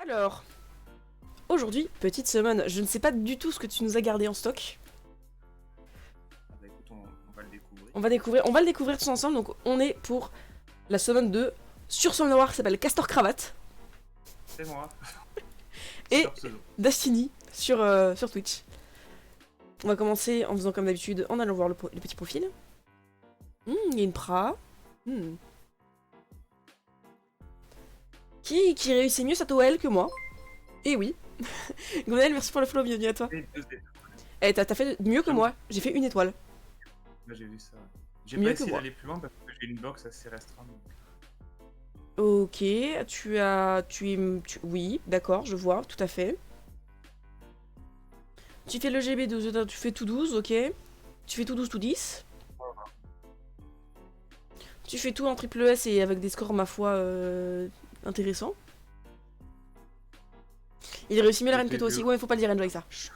Alors, aujourd'hui, petite semaine, je ne sais pas du tout ce que tu nous as gardé en stock. Ah bah écoute, on va le découvrir. On va le découvrir tous ensemble, donc on est pour la semaine de Sur son noir qui s'appelle Castor Cravate C'est moi. et Super pseudo. Dastiny sur Twitch. On va commencer en faisant comme d'habitude, en allant voir le petit profil. Il y a une pra. Qui réussit mieux sa toile que moi. Et oui. Gonel, merci pour le follow, bienvenue à toi. Et deux étoiles. Eh, t'as fait mieux que moi, j'ai fait une étoile. Là, j'ai vu ça. J'ai Mieux pas que essayé moi. d'aller plus loin parce que j'ai une box assez restreinte. Ok, oui, d'accord, je vois, tout à fait. Tu fais le GB12, tu fais tout 12, ok. Tu fais tout 12, tout 10. Tu fais tout en triple S et avec des scores, ma foi, intéressants. Il réussit mieux la reine que toi aussi. Ouais, faut pas le dire, Enjoy ça. Chut.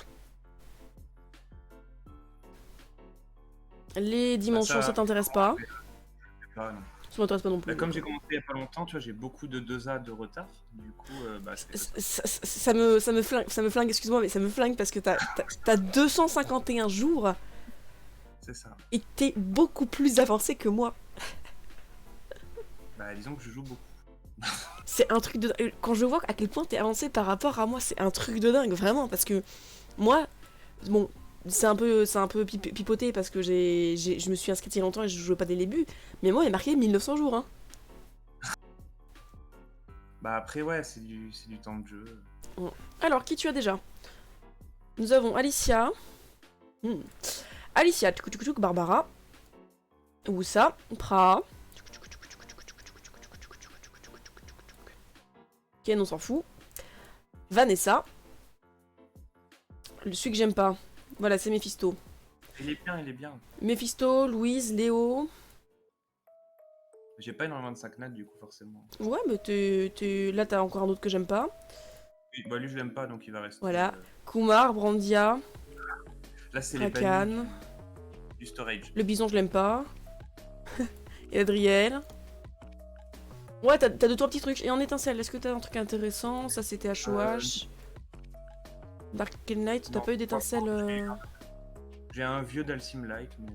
Les dimensions, ça t'intéresse pas. Ah, non. Ça m'intéresse pas non plus. Bah, comme j'ai commencé il y a pas longtemps, tu vois, j'ai beaucoup de 2A de retard. Du coup, Ça me flingue, excuse-moi, mais ça me flingue parce que t'as 251 jours c'est ça. et t'es beaucoup plus avancé que moi. Bah, disons que je joue beaucoup. C'est un truc de dingue. Quand je vois à quel point t'es avancé par rapport à moi, c'est un truc de dingue, vraiment, parce que moi, bon, c'est un peu pipoté parce que je me suis inscrite il y a longtemps et je jouais pas dès le début, mais moi, il est marqué 1900 jours, hein. Bah, après, ouais, c'est du temps de jeu. Alors, qui tu as déjà? Nous avons Alicia. Alicia, Barbara. Oussa, Pra. Ken, on s'en fout. Vanessa. Celui que j'aime pas. Voilà, c'est Mephisto. Il est bien, il est bien. Mephisto, Louise, Léo. J'ai pas énormément de 5 nat, du coup, forcément. Ouais, mais là, t'as encore un autre que j'aime pas. Bah, lui, je l'aime pas, donc il va rester. Voilà. Kumar, Brandia, Là, c'est les Rakan. paniques du storage. Le bison, je l'aime pas. Et Adriel. Ouais, t'as 2-3 petits trucs. Et en étincelle, est-ce que t'as un truc intéressant? Ça, c'était HOH. Dark Knight, t'as non, pas eu d'étincelle J'ai un vieux Dalsim Light, mais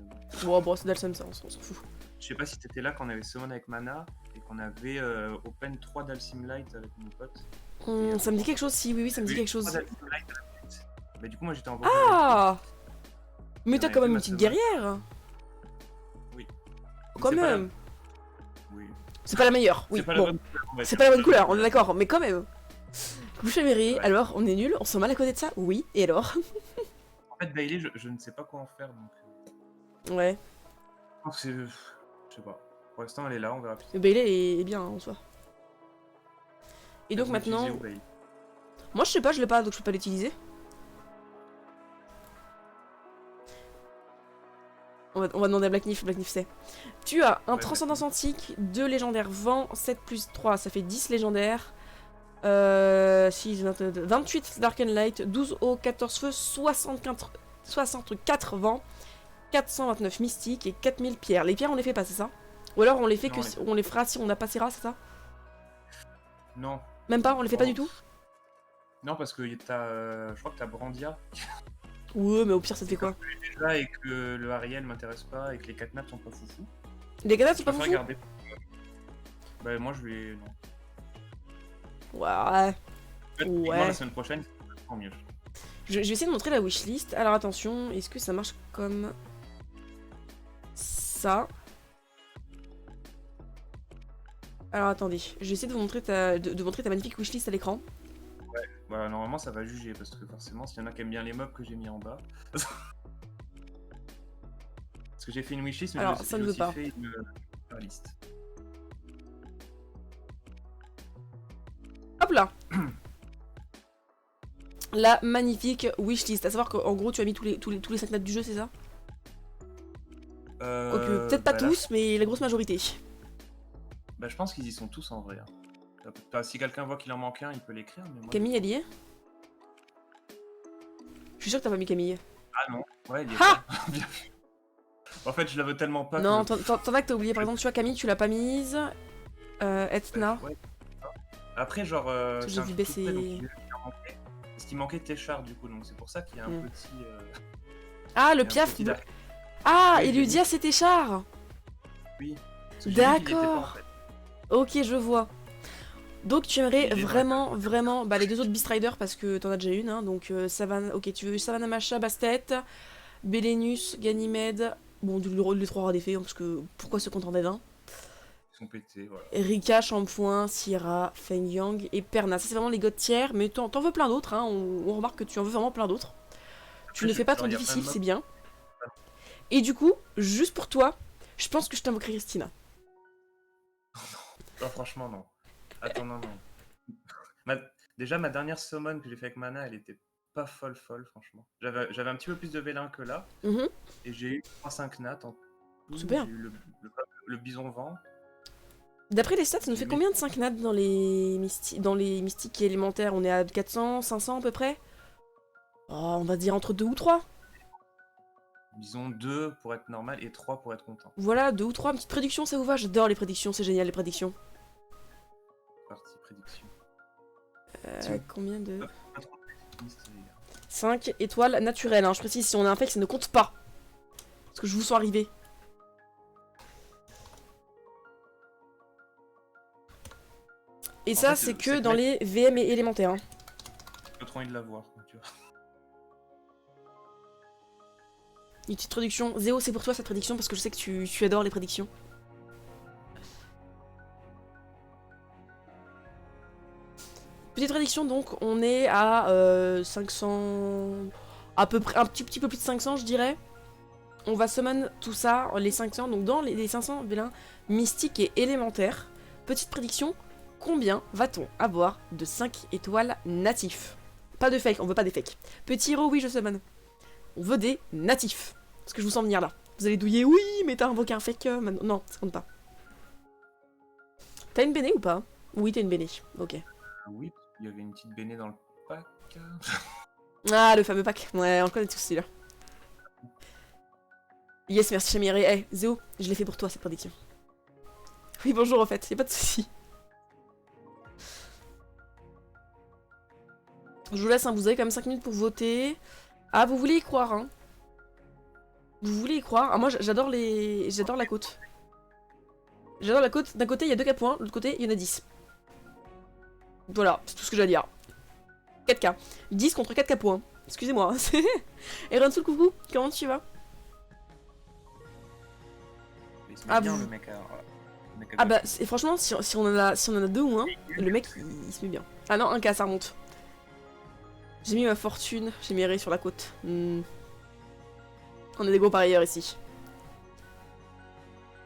Ouais, bon, c'est Dalsum, ça, on s'en fout. je sais pas si t'étais là quand on avait summon avec Mana et qu'on avait open 3 Dalsim Light avec mon pote. Ça me dit quelque chose, si, oui, ça me dit quelque chose. 3 Dalsim Light à la suite. Bah, du coup, moi j'étais en Ah! Mais On t'as avait quand fait même ma une petite semaine. guerrière. Oui. Quand C'est pas même. Oui. C'est pas la meilleure, oui. C'est pas Bon, la bonne couleur, on va c'est dire. pas la bonne couleur, on est d'accord, mais quand même. Bouche mairie, Ouais. alors, on est nul, on se sent mal à côté de ça? Oui, et alors? En fait, Bailey, je ne sais pas quoi en faire, donc Ouais. je pense que c'est... Je sais pas. Pour l'instant, elle est là, on verra plus. Le Bailey est bien, en soi. Et donc Vous maintenant... l'utilisez où, Bailey? Moi, je sais pas, je l'ai pas, donc je peux pas l'utiliser. On va demander à Black Nif sait. Tu as un Ouais, Transcendance Antique, 2 légendaires vent, 7 plus 3, ça fait 10 légendaires. 28 Dark and Light, 12 eau, 14 feux, 64 vents, 429 mystiques et 4000 pierres. Les pierres, on les fait pas, c'est ça? Ou alors on les fait Non, que on les fait on les fera si on a passé c'est ça? Non. Même pas, on les fait pas Oh. du tout? Non, parce que t'as... je crois que t'as Brandia. Ouais, mais au pire, ça te fait quoi? Déjà, et que le Ariel m'intéresse pas, et que les 4 nappes sont pas foufou. Les gars, c'est Je pas préfère fou? garder... Bah, moi, je vais... Non. Ouais. En fait, Ouais. la semaine prochaine, c'est tant mieux. Je vais essayer de montrer la wishlist. Alors attention, est-ce que ça marche comme ça? Alors attendez, je vais essayer de vous montrer de montrer ta magnifique wishlist à l'écran. Bah, normalement, ça va juger, parce que forcément, s'il y en a qui aiment bien les mobs que j'ai mis en bas... Parce que j'ai fait une wishlist, mais Alors, j'ai ça ne veut aussi pas. fait une liste. Hop là. La magnifique wishlist. À savoir qu'en gros, tu as mis tous les 5 notes du jeu, c'est ça? Peut-être pas Bah, tous, mais la grosse majorité. Bah, je pense qu'ils y sont tous en vrai. Hein. Si quelqu'un voit qu'il en manque un, il peut l'écrire. Mais moi... Camille, elle y est? Je suis sûr que t'as pas mis Camille. Ah non, ouais, il y est Ha pas. Bien vu. En fait, je la veux tellement pas Non, que... t'en as que t'as oublié. Par exemple, tu vois, Camille, tu l'as pas mise. Etna. Ouais. Après, genre, Parce que c'est j'ai un vu truc tout près, donc baisser. il en manquait. Parce qu'il manquait Téchard, du coup, donc c'est pour ça qu'il y a un Hmm. petit. Ah, le Il y a un piaf. petit Dark. Ah, Oui, je l'ai mis. Eludia, c'était char. Oui. Parce que j'ai vu qu'il y était pas en D'accord. fait. Ok, je vois. Donc tu aimerais Il est dans la vraiment, vraiment, bah les deux autres Beast Rider parce que t'en as déjà une, hein, donc Savannah, ok, tu veux Savannah Macha, Bastet, Belenus, Ganymède, bon, les trois rares des fées, hein, parce que pourquoi se contenter d'un? Ils sont pétés, voilà. Rika, Shampoing, Syrah, Feng Yang et Perna. Ça, c'est vraiment les god tiers, mais t'en veux plein d'autres, hein. On remarque que tu en veux vraiment plein d'autres. Tu Après, ne fais pas ton genre, il y a plein de difficile, mobs. c'est bien. Et du coup, juste pour toi, je pense que je t'invoquerai Christina. Non, franchement, non. Attends, non, non. Ma- Déjà, ma dernière summon que j'ai fait avec Mana, elle était pas folle, folle, franchement. J'avais un petit peu plus de vélin que là. Mhm, Et j'ai eu 3-5 nats en tout. super. J'ai eu le bison vent. D'après les stats, ça nous J'ai fait mis combien de 5 nats dans les mystiques et élémentaires? On est à 400, 500 à peu près? Oh, on va dire entre 2 ou 3. disons 2 pour être normal et 3 pour être content. Voilà, 2 ou 3. Une petite prédiction, ça vous va? J'adore les prédictions, c'est génial les prédictions. Partie prédiction. Si vous- Combien de... pas trop pessimiste, les gars. 5 étoiles naturelles, hein. Je précise, si on a un fake, ça ne compte pas. Parce que je vous sens arriver. Et En ça, fait, c'est que cette dans mec, les VM et élémentaires, hein. j'ai pas trop envie de la voir. Donc, tu vois. Une petite prédiction. Zéo, c'est pour toi cette prédiction parce que je sais que tu adores les prédictions. Petite prédiction donc, on est à 500... À peu près, un petit peu plus de 500 je dirais. On va summon tout ça, les 500, donc dans les 500 vélins mystiques et élémentaires. Petite prédiction, combien va-t-on avoir de 5 étoiles natifs? Pas de fake, on veut pas des fakes. Petit héros, oui je summon. On veut des natifs. Parce que je vous sens venir là. Vous allez douiller, oui, mais t'as invoqué un fake maintenant. Non, ça compte pas. T'as une béné ou pas? Oui, t'as une béné. Ok. Oui, il y avait une petite béné dans le pack. Ah, le fameux pack. Ouais, on connaît tous celui-là. Yes, merci Chamiré. Eh, Zéo, je l'ai fait pour toi cette prédiction. Oui, bonjour en fait, y'a pas de soucis. Je vous laisse, hein, vous avez quand même 5 minutes pour voter. Ah, vous voulez y croire, hein? Vous voulez y croire? Ah, moi j'adore les... J'adore la côte. J'adore la côte. D'un côté, il y a 2 points, de l'autre côté, il y en a 10. Voilà, c'est tout ce que j'ai à dire. 4K. 10 contre 4K points. Excusez-moi. Et Ransoul, coucou, comment tu vas? Il se met Ah, bien vous... le mec. Voilà. Le mec à Ah bah, gauche. franchement, si on en a 2 ou 1, le mec, il se met bien. Ah non, 1K, ça remonte. J'ai mis ma fortune, j'ai mis Ray sur la côte. Hmm. On est des gros parieurs ici.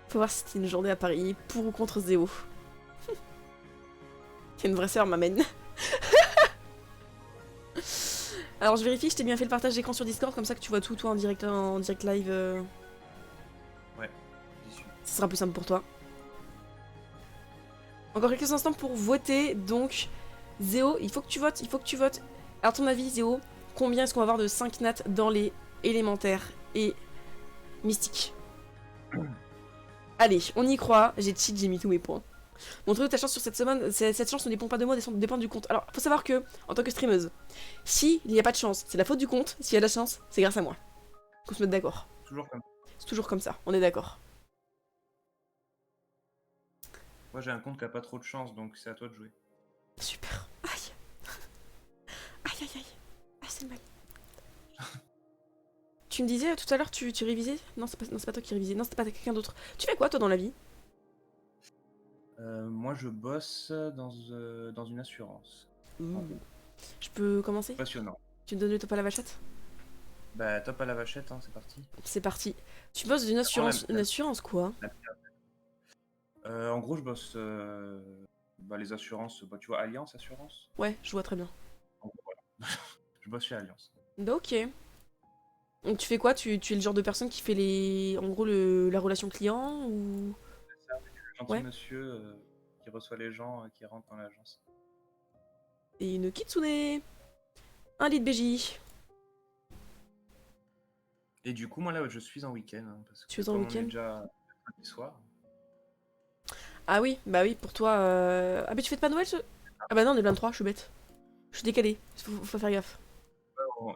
Faut voir si c'était une journée à parier pour ou contre Zéo. Il y a une vraie sœur m'amène. Alors je vérifie que je t'ai bien fait le partage d'écran sur Discord, comme ça que tu vois tout toi en direct live. Ouais, j'y suis. Ce sera plus simple pour toi. Encore quelques instants pour voter, donc Zéo, il faut que tu votes, il faut que tu votes. À ton avis, Zéo, combien est-ce qu'on va avoir de 5 nats dans les élémentaires et mystiques? Allez, on y croit, j'ai cheat, j'ai mis tous mes points. Montre ta chance sur cette semaine, cette chance ne dépend pas de moi, dépend du compte. Alors, faut savoir que, en tant que streameuse, si il n'y a pas de chance, c'est la faute du compte, s'il y a de la chance, c'est grâce à moi. Qu'on se mette d'accord. Toujours comme. C'est toujours comme ça, on est d'accord. Moi, j'ai un compte qui a pas trop de chance, donc c'est à toi de jouer. Super. Aïe. Aïe aïe aïe. Ah, c'est mal. Tu me disais tout à l'heure, tu révisais? Non, c'est pas toi qui révisais. Non, c'était pas quelqu'un d'autre. Tu fais quoi, toi, dans la vie? Moi, je bosse dans une assurance. Ouh. Je peux commencer? Passionnant. Tu me donnes le top à la vachette? Bah, top à la vachette, hein, c'est parti. C'est parti. Tu bosses d'une assurance. Une assurance quoi? En gros, je bosse les assurances. Bah, tu vois, Alliance Assurance. Ouais, je vois très bien. En gros, voilà. Je bosse chez Alliance. Bah, ok. Donc tu fais quoi? Tu es le genre de personne qui fait les... En gros, la relation client ou... C'est ça, le gentil Ouais. monsieur qui reçoit les gens qui rentrent dans l'agence. Et une kitsune. Un lit de BJ. Et du coup, moi là, je suis en week-end. Hein, parce que Tu es en comme on week-end? est déjà samedi soir. Ah oui, bah oui, pour toi... Ah mais tu fêtes pas Noël ce... Ah bah non, on est le 23, je suis bête. Je suis décalé, faut faire gaffe.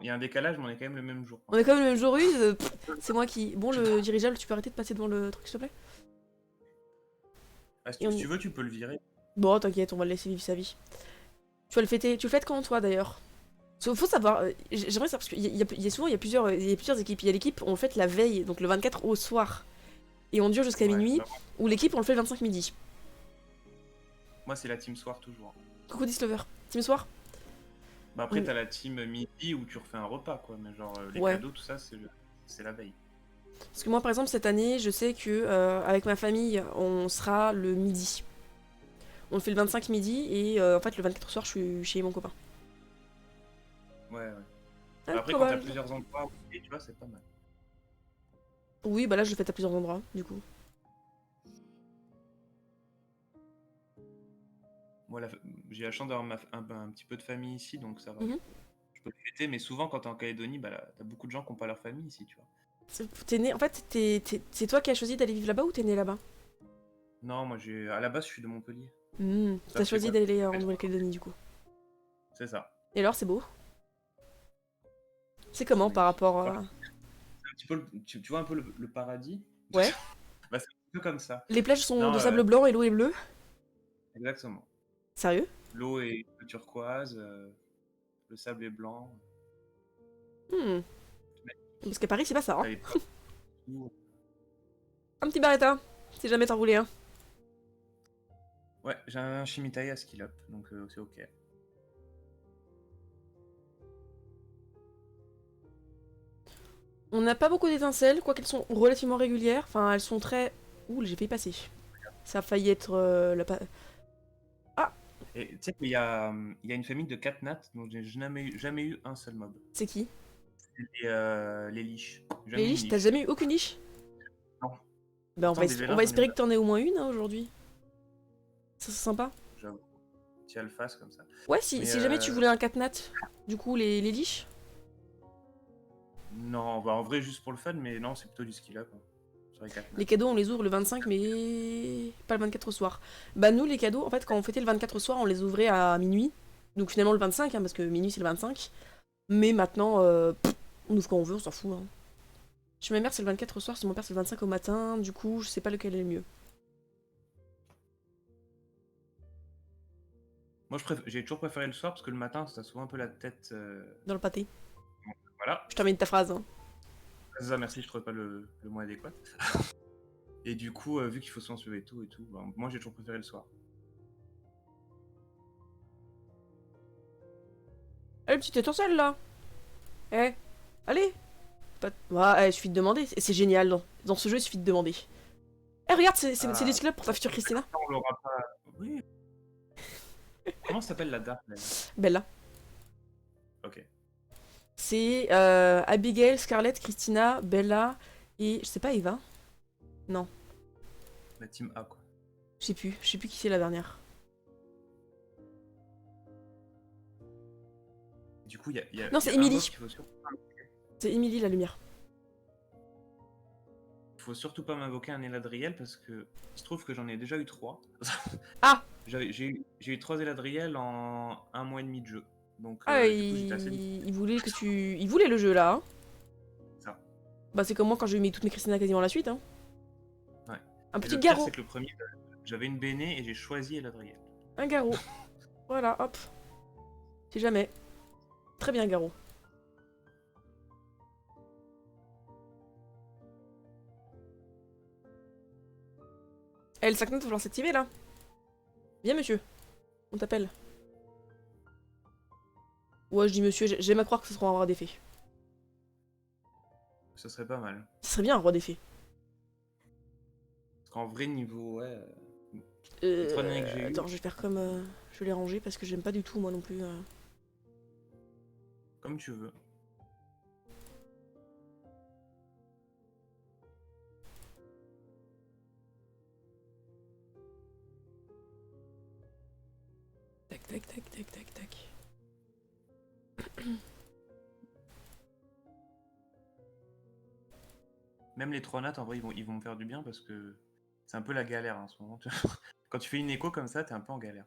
Il y a un décalage, mais on est quand même le même jour. On est quand même le même jour, oui, c'est moi qui... Bon, le dirigeable, tu peux arrêter de passer devant le truc, s'il te plaît? Ah, si Et on... tu veux, tu peux le virer. Bon, t'inquiète, on va le laisser vivre sa vie. Tu vas le fêter. Tu le fêtes quand, toi, d'ailleurs? Faut savoir, j'aimerais savoir, parce qu'il y a souvent, il y a plusieurs équipes. Il y a l'équipe, on le fait la veille, donc le 24 au soir. Et on dure jusqu'à Ouais, minuit, bah, ou l'équipe, on le fait le 25 midi. moi, c'est la team soir toujours. Coucou Dislover. Team soir? Bah, après, t'as la team midi où tu refais un repas, quoi. Mais genre, les Ouais. cadeaux, tout ça, c'est la veille. Parce que moi, par exemple, cette année, je sais que avec ma famille, on sera le midi. On le fait le 25 midi, et en fait, le 24 soir, je suis chez mon copain. Ouais, ouais. Ah, Après, pas quand t'as mal. plusieurs endroits, et tu vois, c'est pas mal. Oui, bah là, je le fais à plusieurs endroits, du coup. Moi, j'ai la chance d'avoir un petit peu de famille ici, donc ça va. Mhm. Je peux le fêter, mais souvent, quand t'es en Calédonie, bah, t'as beaucoup de gens qui n'ont pas leur famille ici, tu vois. T'es né... En fait, c'est toi qui as choisi d'aller vivre là-bas ou t'es né là-bas? Non, moi, à la base, je suis de Montpellier. Ça T'as se fait choisi quoi? d'aller en Nouvelle-Calédonie, du coup. C'est ça. Et alors, c'est beau? C'est C'est comment par magnifique. rapport Voilà. à... C'est un petit peu tu vois un peu le paradis? Ouais. Bah, c'est un peu comme ça. Les plages sont Non, de sable blanc et l'eau est bleue? exactement. Sérieux? L'eau est turquoise, le sable est blanc. Hmm. C'est Parce qu'à Paris, c'est pas ça, hein. T'as les pommes partout. Un petit barretta, si jamais t'en voulais un. Ouais, j'ai un chimitaille à skill up, donc c'est ok. On n'a pas beaucoup d'étincelles, quoiqu'elles sont relativement régulières. Enfin, elles sont très... Ouh, j'ai failli passer. Ça a failli être Ah, Et tu sais qu'il y a une famille de 4 nattes dont j'ai jamais eu un seul mob. c'est qui? C'est les liches. Les Jamais eu une liches, t'as liche. jamais eu aucune liche? Non. Bah, Pourtant, des on vélins, va j'en ai eu espérer que t'en aies au moins une, hein, aujourd'hui. Ça, c'est sympa. j'avoue. Petit alphas comme ça. Ouais, si, Mais si jamais tu voulais un 4 nat, du coup, les liches. non, bah, en vrai, juste pour le fun, mais non, c'est plutôt du skill up, hein, sur les 4 Les nattes. cadeaux, on les ouvre le 25, mais pas le 24 au soir. Bah, nous, les cadeaux, en fait, quand on fêtait le 24 au soir, on les ouvrait à minuit. Donc, finalement, le 25, hein, parce que minuit, c'est le 25. Mais maintenant, on ouvre quand on veut, on s'en fout. Hein. Chez ma mère, c'est le 24 au soir, chez mon père, c'est le 25 au matin. Du coup, je sais pas lequel est le mieux. Moi, j'ai toujours préféré le soir parce que le matin, ça a souvent un peu la tête. Dans le pâté. Voilà. Je termine ta phrase. Hein. C'est ça, merci, je trouvais pas le mot adéquat. Et du coup, vu qu'il faut censurer et tout, bah, moi j'ai toujours préféré le soir. Allez, petite étincelle, là. Eh, allez. Ouais, il suffit de demander. C'est génial, dans ce jeu, il suffit de demander. Eh, regarde, c'est des clubs pour ta future Christina. On l'aura pas. Oui. Comment s'appelle la dame là? Bella. Ok. C'est Abigail, Scarlett, Christina, Bella et je sais pas Eva. Non, La team A quoi. je sais plus qui c'est la dernière. Du coup, il y a Non, c'est un mob Emily. qu'il C'est Emily la lumière. faut surtout pas m'invoquer un Eladriel parce que il se trouve que j'en ai déjà eu 3. Ah, J'ai eu 3 Eladriel en 1 mois et demi de jeu. Donc ah du coup j'étais assez il voulait que tu, il voulait le jeu là. Hein. ça. Bah c'est comme moi quand j'ai mis toutes mes Christina quasiment à la suite. Hein. Ouais. Un Et petit le pire garrot, c'est que le premier, j'avais une Béné et j'ai choisi Eladriel. un garrot. Voilà, hop. Si jamais. Très bien garrot. Eh, le 5 notes, il va falloir s'activer là. Viens monsieur, on t'appelle. Ouais, je dis monsieur, j'aime à croire que ce sera un roi des fées. Ça serait pas mal. Ce serait bien un roi des fées. Parce qu'en vrai niveau, ouais. Les 3 années que j'ai eu. Attends, je vais faire comme... je vais les ranger parce que j'aime pas du tout moi non plus. Comme tu veux. Tac, tac, tac, tac, tac, tac. Même les 3 nattes, en vrai, ils vont me faire du bien parce que c'est un peu la galère en ce moment. Quand tu fais une écho comme ça, t'es un peu en galère.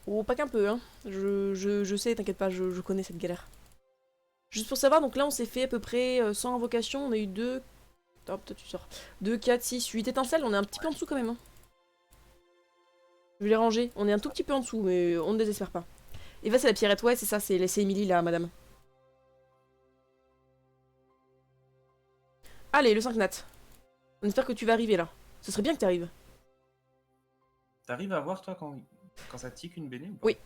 Oh, pas qu'un peu, hein. Je sais, t'inquiète pas, je connais cette galère. Juste pour savoir, donc là on s'est fait à peu près 100 invocations, on a eu 2... Hop, toi tu sors. 2, 4, 6, 8 étincelles, on est un petit peu en dessous quand même. Hein. Je vais les ranger, on est un tout petit peu en dessous, mais on ne désespère pas. Et va c'est la pierrette, ouais c'est ça, c'est Emily là, madame. Allez, le 5 nat. On espère que tu vas arriver là. Ce serait bien que tu arrives. T'arrives à voir, toi, quand ça tique une béné ou pas? Oui.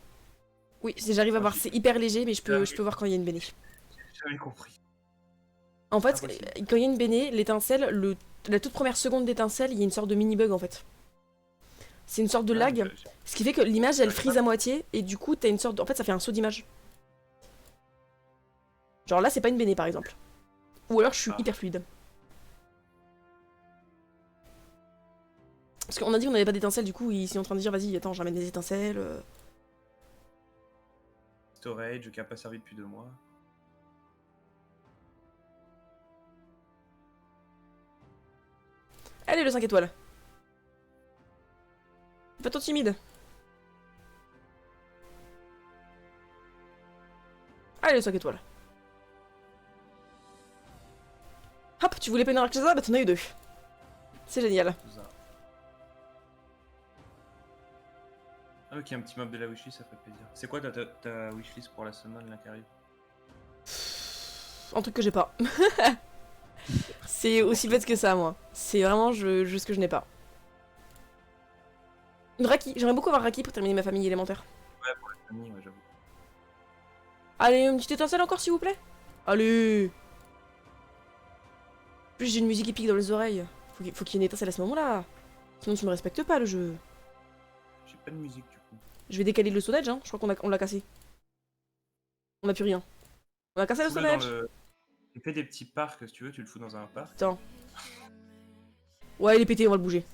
Oui, j'arrive à Ah, voir, c'est hyper léger, mais je peux voir quand il y a une béné. J'ai jamais compris. En fait, Impossible. quand il y a une béné, l'étincelle, la toute première seconde d'étincelle, il y a une sorte de mini-bug en fait. C'est une sorte de Ah, lag, ce qui fait que l'image elle freeze à moitié, et du coup t'as une sorte de... En fait ça fait un saut d'image. Genre là c'est pas une béné par exemple. Ou alors je suis hyper fluide. Parce qu'on a dit qu'on avait pas d'étincelles, du coup ils sont en train de dire vas-y attends je ramène des étincelles. Storage qui a pas servi depuis 2 mois. Allez le 5 étoiles. Pas trop timide. Allez le 5 étoiles. Hop, tu voulais pas une Rakshasa, bah t'en as eu 2. C'est génial. Ah ok, un petit mob de la wishlist, ça fait plaisir. C'est quoi ta wishlist pour la semaine là qui arrive? Un truc que j'ai pas. C'est aussi bête que ça, moi. C'est vraiment juste que je n'ai pas. Une Raki. J'aimerais beaucoup avoir Raki pour terminer ma famille élémentaire. Ouais, pour la famille, ouais, j'avoue. Allez, une petite étincelle encore, s'il vous plaît. Allez. En plus, j'ai une musique épique dans les oreilles. Faut qu'il y ait une étincelle à ce moment-là. Sinon, tu me respectes pas, le jeu. J'ai pas de musique du coup. Je vais décaler le sonnage, hein. Je crois qu'on l'a cassé. On a plus rien. On a cassé le Fous-le sonnage. Tu fais des petits parcs, si tu veux, tu le fous dans un parc. Attends. Ouais, il est pété, on va le bouger.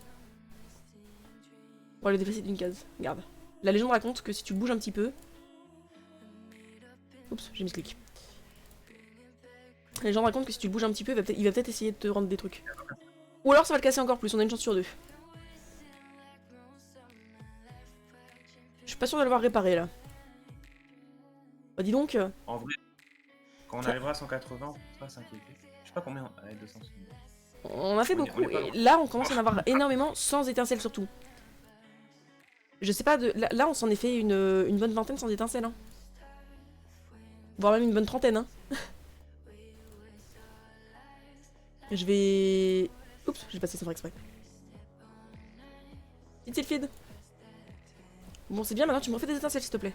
On va le déplacer d'une case. Regarde. La légende raconte que si tu bouges un petit peu... Oups, j'ai mis ce clic. La légende raconte que si tu le bouges un petit peu, il va peut-être essayer de te rendre des trucs. Ou alors ça va le casser encore plus, on a une chance sur 2. Je suis pas sûr de l'avoir réparé là. Bah dis donc... En vrai, quand on arrivera à 180, on va pas s'inquiéter. Je sais pas combien... Ouais, 200. On a fait beaucoup, et là on commence à en avoir énormément, sans étincelles surtout. Je sais pas, là on s'en est fait une bonne vingtaine sans étincelles. Hein. Voire même une bonne trentaine. Hein. Je vais... Oups, j'ai passé sans faire exprès. Petite Sylphide. Bon c'est bien, maintenant tu me refais des étincelles s'il te plaît.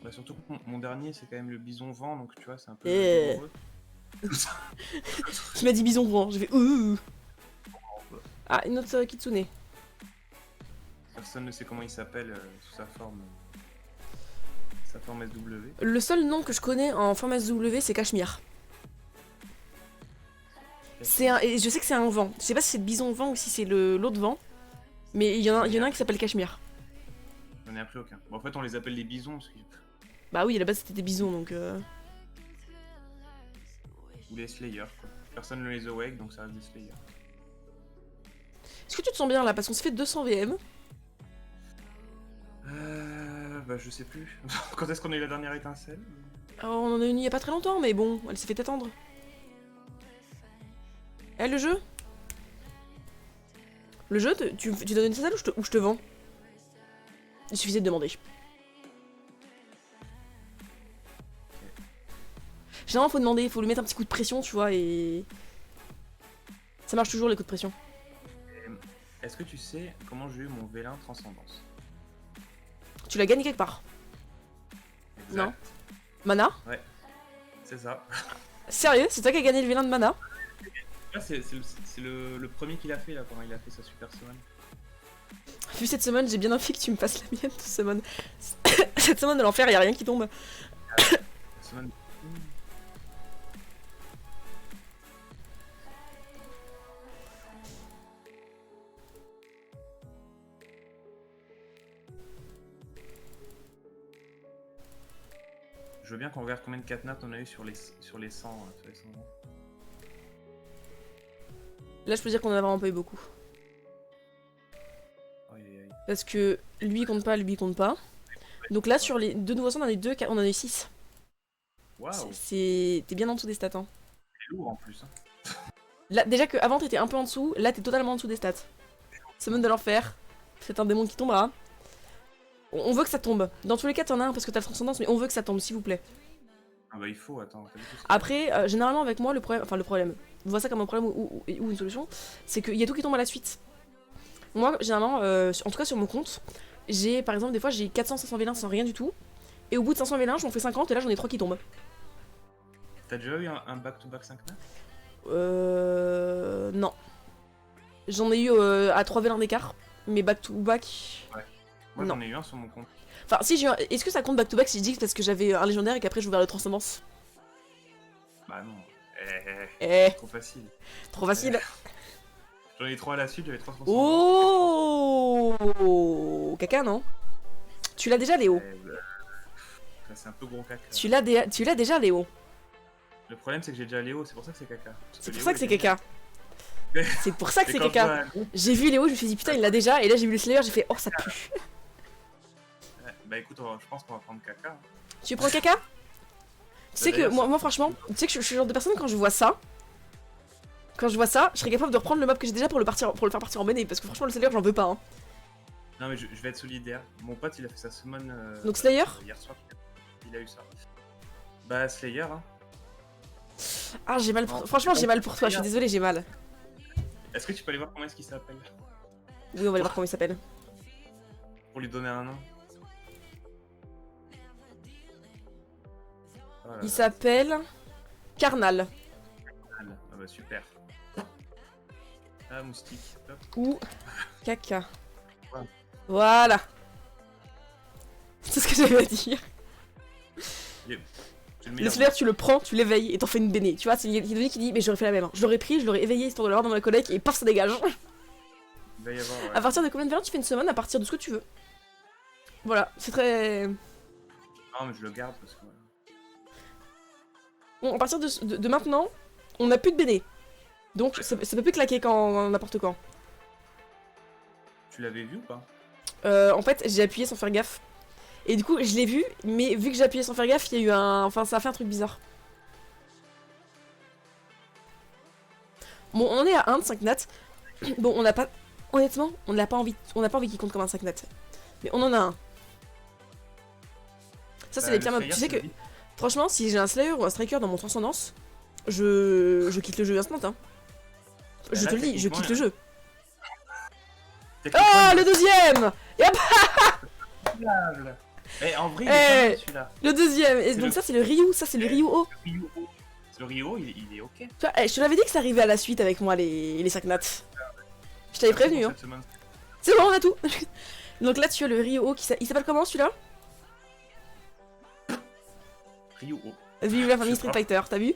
Bah surtout que mon dernier c'est quand même le bison vent, donc tu vois c'est un peu... Tu m'as dit bison vent, j'ai fait ouh. Ah, une autre Kitsune. Personne ne sait comment il s'appelle sous sa forme SW. Le seul nom que je connais en forme SW c'est Cachemire. Et je sais que c'est un vent. Je sais pas si c'est le bison vent ou si c'est l'autre vent. Mais il y en a un qui s'appelle Cachemire. J'en ai appris aucun. Bon, en fait on les appelle les bisons parce que... Bah oui, à la base c'était des bisons donc... Ou les Slayers quoi. Personne ne les awake donc ça reste des Slayers. Est-ce que tu te sens bien là? Parce qu'on s'est fait 200 VM. Bah je sais plus. Quand est-ce qu'on a eu la dernière étincelle? Alors, on en a une il y a pas très longtemps, mais bon, elle s'est fait attendre. Eh, le jeu? Le jeu, tu donnes une étincelle ou je te vends? Il suffisait de demander. Généralement, faut demander, faut lui mettre un petit coup de pression, tu vois, et... Ça marche toujours, les coups de pression. Est-ce que tu sais comment j'ai eu mon vélin transcendance? Tu l'as gagné quelque part? Exact. Non. Mana? Ouais, c'est ça. Sérieux? C'est toi qui as gagné le vilain de Mana? Là, c'est le premier qu'il a fait là pendant il a fait sa super semaine. Vu cette semaine, j'ai bien envie que tu me fasses la mienne de semaine. Cette semaine de l'enfer, y'a rien qui tombe. La semaine... Je veux bien qu'on regarde combien de catnaps on a eu sur les 100. Sur les 100 Là, je peux dire qu'on en a vraiment pas eu beaucoup. Aïe aïe aïe. Parce que lui compte pas, lui compte pas. Donc là, sur les deux nouveaux sons, on en a eu on en a eu 6. Waouh, T'es bien en dessous des stats. Hein. c'est lourd en plus. Hein. Là, déjà qu'avant t'étais un peu en dessous, là t'es totalement en dessous des stats. Semaine de l'enfer, c'est un démon qui tombera. On veut que ça tombe. Dans tous les cas, t'en as un parce que t'as la transcendance, mais on veut que ça tombe, s'il vous plaît. Ah bah il faut, attends. T'as vu tout ça Après, généralement avec moi, le problème, on voit ça comme un problème ou une solution, c'est qu'il y a tout qui tombe à la suite. Moi, généralement, en tout cas sur mon compte, j'ai par exemple des fois j'ai 400-500 vélins sans rien du tout, et au bout de 500 vélins, j'en fais 50 et là j'en ai 3 qui tombent. T'as déjà eu un back-to-back 5 9? Non. J'en ai eu à 3 vélins d'écart, mais back to back. Ouais. Moi Non. j'en ai eu un sur mon compte. Enfin, si j'ai est-ce que ça compte back to back si je dis que parce que j'avais un légendaire et qu'après j'ai ouvert le transcendance? Bah non. Eh, Trop facile. trop facile. J'en ai 3 à la suite, j'avais 3 Oh, caca, non? Tu l'as déjà, Léo. C'est un peu gros caca. Tu l'as déjà, Léo. Le problème c'est que j'ai déjà Léo, c'est pour ça que c'est caca. C'est pour ça que c'est caca. C'est pour ça que c'est caca. Ouais, J'ai vu Léo, je me suis dit putain, il l'a déjà, et là j'ai vu le Slayer, j'ai fait oh, ça pue. bah écoute, je pense qu'on va prendre caca. Hein. Tu prends caca? Tu sais que d'ailleurs, moi franchement, tu sais que je suis le genre de personne quand je vois ça, je serais capable de reprendre le mob que j'ai déjà pour le faire partir en mené, parce que franchement le Slayer j'en veux pas. Hein. Non mais je vais être solidaire. Mon pote il a fait sa summon Donc Slayer hier soir. Il a eu ça. Bah Slayer hein. Ah j'ai mal pour... Franchement j'ai mal pour toi, je suis désolée, j'ai mal. Est-ce que tu peux aller voir comment est-ce qu'il s'appelle? Oui, on va aller voir comment il s'appelle. Pour lui donner un nom. Oh là Il là. s'appelle... Carnal. Ah bah super. Ah moustique. Top. Ou... Caca. Ouais. Voilà. C'est ce que j'avais à dire. C'est Le Slayer, tu le prends, tu l'éveilles et t'en fais une béné. Tu vois, c'est Yédonie qui dit mais j'aurais fait la même. Hein. Je l'aurais pris, je l'aurais éveillé histoire de l'avoir dans ma collègue et paf, ça dégage. Il va y avoir. Ouais. À partir de combien de verres tu fais une semaine? À partir de ce que tu veux. Voilà, c'est très... Non mais je le garde parce que. Bon, à partir de maintenant, on n'a plus de béné. Donc ça peut plus claquer quand n'importe quand. Tu l'avais vu ou pas? En fait, j'ai appuyé sans faire gaffe. Et du coup, je l'ai vu, mais vu que j'ai appuyé sans faire gaffe, il y a eu un... Enfin, ça a fait un truc bizarre. Bon, on en est à 1 de 5 nats. Bon, on n'a pas... Honnêtement, on n'a pas envie qu'il compte comme un 5 nat. Mais on en a un. Ça, c'est les pires mobs. Tu sais que, franchement, si j'ai un Slayer ou un Striker dans mon transcendance, je quitte le jeu instant. Hein. Je te le dis, je quitte le jeu. Ah, le deuxième! Mais en vrai, il est pas celui-là. Le deuxième! Et donc ça, c'est le Ryu, ça, c'est le Ryu O. Le Ryu, il est ok. Tu vois, je te l'avais dit que ça arrivait à la suite avec moi, les 5 nats. Je t'avais prévenu, hein. C'est bon, on a tout. Donc là, tu as le Ryu O, il s'appelle comment, celui-là? Ryu O. Vive la famille Street Fighter, t'as vu?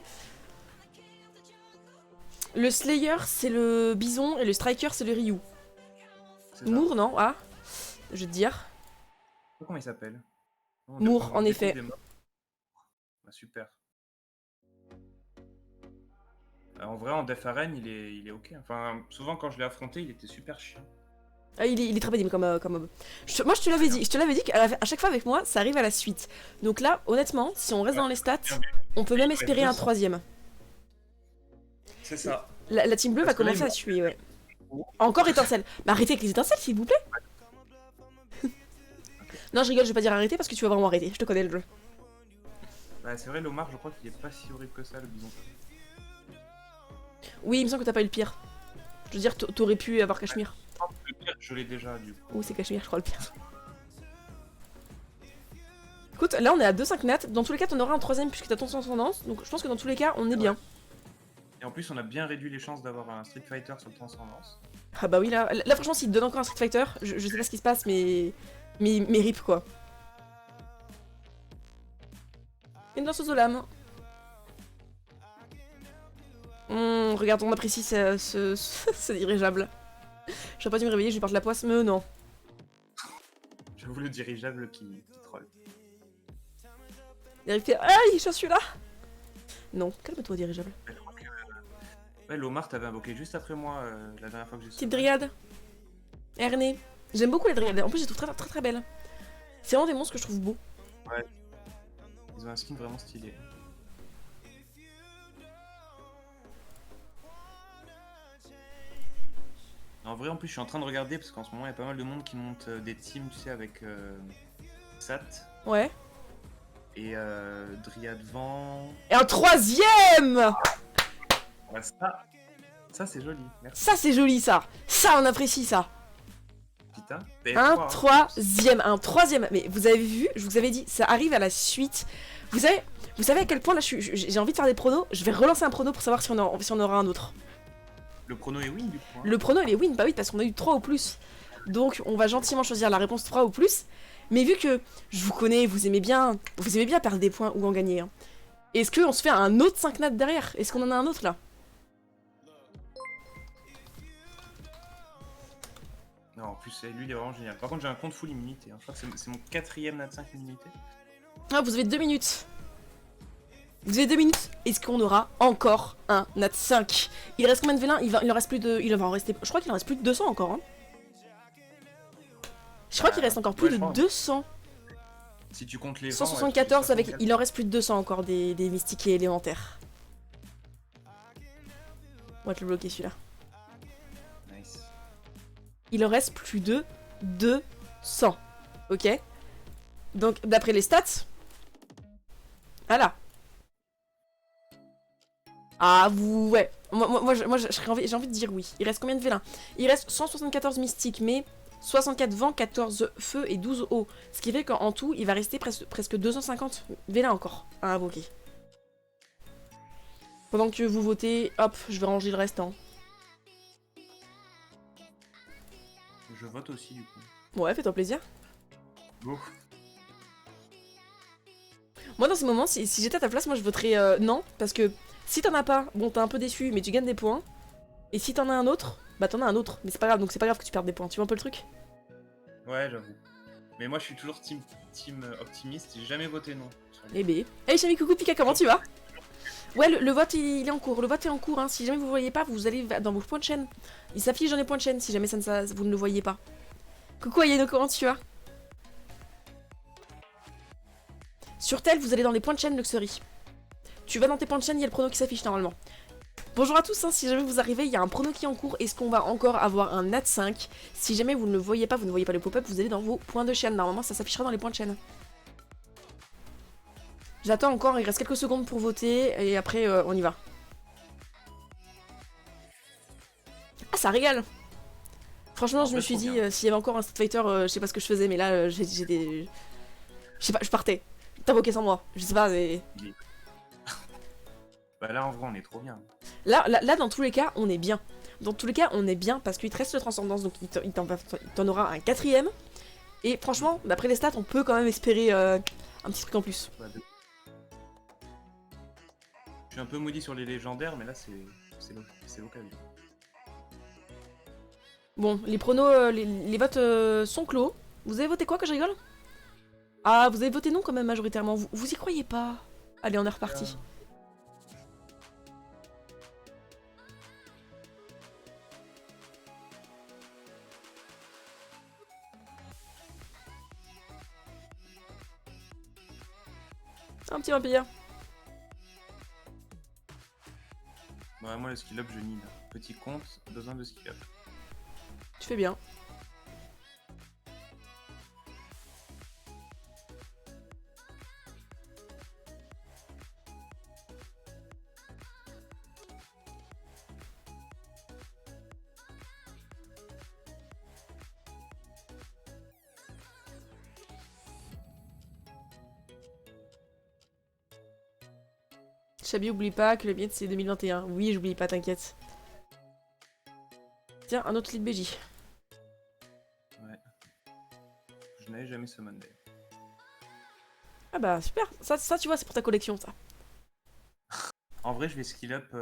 Le Slayer, c'est le Bison, et le Striker, c'est le Ryu. Moore, non? Ah, je vais te dire. Comment il s'appelle? Moore, en effet. Bah, super. En vrai, en Def Arène, il est ok. Enfin, souvent quand je l'ai affronté, il était super chiant. Ah, il est très pénible comme mob. Moi, je te l'avais dit qu'à chaque fois avec moi, ça arrive à la suite. Donc là, honnêtement, si on reste dans les stats, on peut même espérer un troisième. C'est ça. La team bleue va commencer à tuer, ouais. Encore étincelle. Bah arrêtez avec les étincelles, s'il vous plaît. Non, je rigole, je vais pas dire arrêter parce que tu vas vraiment arrêter. Je te connais le jeu. Bah c'est vrai, l'Omar, je crois qu'il est pas si horrible que ça, le bison. Oui, il me semble que t'as pas eu le pire. Je veux dire, t'aurais pu avoir Cachemire. Le pire, je l'ai déjà, du coup. Oh, c'est Cachemire, je crois, le pire. Écoute, là on est à 2-5 nats. Dans tous les cas, t'en auras un troisième puisque t'as ton transcendance. Donc je pense que dans tous les cas, on est bien. Et en plus, on a bien réduit les chances d'avoir un Street Fighter sur le transcendance. Ah bah oui, là franchement, s'il te donne encore un Street Fighter, je sais pas ce qui se passe, mais rip quoi. Une danseuse aux lames. Regarde, on apprécie ce dirigeable. J'aurais pas dû me réveiller, je lui porte la poisse, mais non. J'avoue le dirigeable qui troll. Il fait aïe, je suis là. Non, calme-toi, dirigeable. Ouais, l'Omar, t'avais invoqué juste après moi la dernière fois que j'ai sauté. Petite dryade. Ernée. J'aime beaucoup les Dryad. En plus, je les trouve très très très belles. C'est vraiment des monstres que je trouve beaux. Ouais. Ils ont un skin vraiment stylé. En vrai, en plus, je suis en train de regarder parce qu'en ce moment, il y a pas mal de monde qui monte des teams, tu sais, avec Sat Ouais. et Dryad Vent. Et un troisième! Ouais, ça c'est joli. Merci. Ça, c'est joli, ça. Ça, on apprécie ça. Putain. Un troisième. Mais vous avez vu, je vous avais dit, ça arrive à la suite. Vous savez à quel point là, j'ai envie de faire des pronos. Je vais relancer un prono pour savoir si on aura un autre. Le prono est win du coup. Hein. Le prono, il est win, bah oui, parce qu'on a eu 3 ou plus. Donc, on va gentiment choisir la réponse 3 ou plus. Mais vu que je vous connais, vous aimez bien perdre des points ou en gagner. Hein. Est-ce qu'on se fait un autre 5 nats derrière? Est-ce qu'on en a un autre là? Non, en plus, lui, il est vraiment génial. Par contre, j'ai un compte full immunité. Hein. Je crois que c'est mon 4ème nat 5 immunité. Ah, vous avez 2 minutes. Vous avez 2 minutes. Est-ce qu'on aura encore un nat 5? Il reste combien de vélins? Il en reste plus de... Il va en rester... Je crois qu'il en reste plus de 200 encore. Hein. Je crois qu'il reste encore plus de 200. Si tu comptes les 174 avec... Il en reste plus de 200 encore des mystiques et élémentaires. On va te le bloquer celui-là. Nice. Il en reste plus de 200. Ok? Donc, d'après les stats... Voilà. Ah, vous... Ouais. J'ai envie de dire oui. Il reste combien de vélins? Il reste 174 mystiques, mais 64 vents, 14 feux et 12 eaux. Ce qui fait qu'en tout, il va rester presque 250 vélins encore à invoquer. Pendant que vous votez, hop, je vais ranger le restant. Je vote aussi du coup. Ouais, fais-toi plaisir. Go. Moi, dans ces moments, si j'étais à ta place, moi je voterais non, parce que si t'en as pas, bon, t'es un peu déçu, mais tu gagnes des points. Et si t'en as un autre, bah t'en as un autre. Mais c'est pas grave, donc c'est pas grave que tu perdes des points. Tu vois un peu le truc? Ouais, j'avoue. Mais moi, je suis toujours team optimiste. J'ai jamais voté non. Eh bé. Hey, Chami, coucou Pika, comment tu vas? Ouais, le vote il est en cours. Le vote est en cours. Hein. Si jamais vous ne voyez pas, vous allez dans vos points de chaîne. Il s'affiche dans les points de chaîne si jamais vous ne le voyez pas. Coucou Ayeno, comment tu vas? Sur tel, vous allez dans les points de chaîne Luxury. Tu vas dans tes points de chaîne, il y a le prono qui s'affiche normalement. Bonjour à tous, hein, si jamais vous arrivez, il y a un prono qui est en cours. Est-ce qu'on va encore avoir un nat 5? Si jamais vous ne le voyez pas, vous ne voyez pas le pop-up, vous allez dans vos points de chaîne. Normalement, ça s'affichera dans les points de chaîne. J'attends encore, il reste quelques secondes pour voter et après on y va. Ah, ça régale! Franchement, je me suis dit, s'il y avait encore un Street Fighter, je sais pas ce que je faisais, mais là, j'étais... Je sais pas, je partais. T'invoquais sans moi, je sais pas, mais... Bah là, en vrai, on est trop bien. Là, dans tous les cas, on est bien. Dans tous les cas, on est bien parce qu'il te reste le Transcendance, donc il t'en aura un 4ème. Et franchement, d'après les stats, on peut quand même espérer un petit truc en plus. Bah, je suis un peu maudit sur les légendaires, mais là, c'est l'occasion. Bon, les pronos, les votes sont clos. Vous avez voté quoi que je rigole? Ah, vous avez voté non quand même majoritairement. Vous y croyez pas? Allez, on est reparti. Un petit vampire. Bah, moi, le skill up, je nid. Petit compte, besoin de skill up. Tu fais bien. Chabi, oublie pas que le billet c'est 2021. Oui, j'oublie pas, t'inquiète. Tiens, un autre lead BJ. Ouais. Je n'avais jamais summon d'ailleurs. Ah bah super, ça tu vois, c'est pour ta collection ça. En vrai, je vais skill up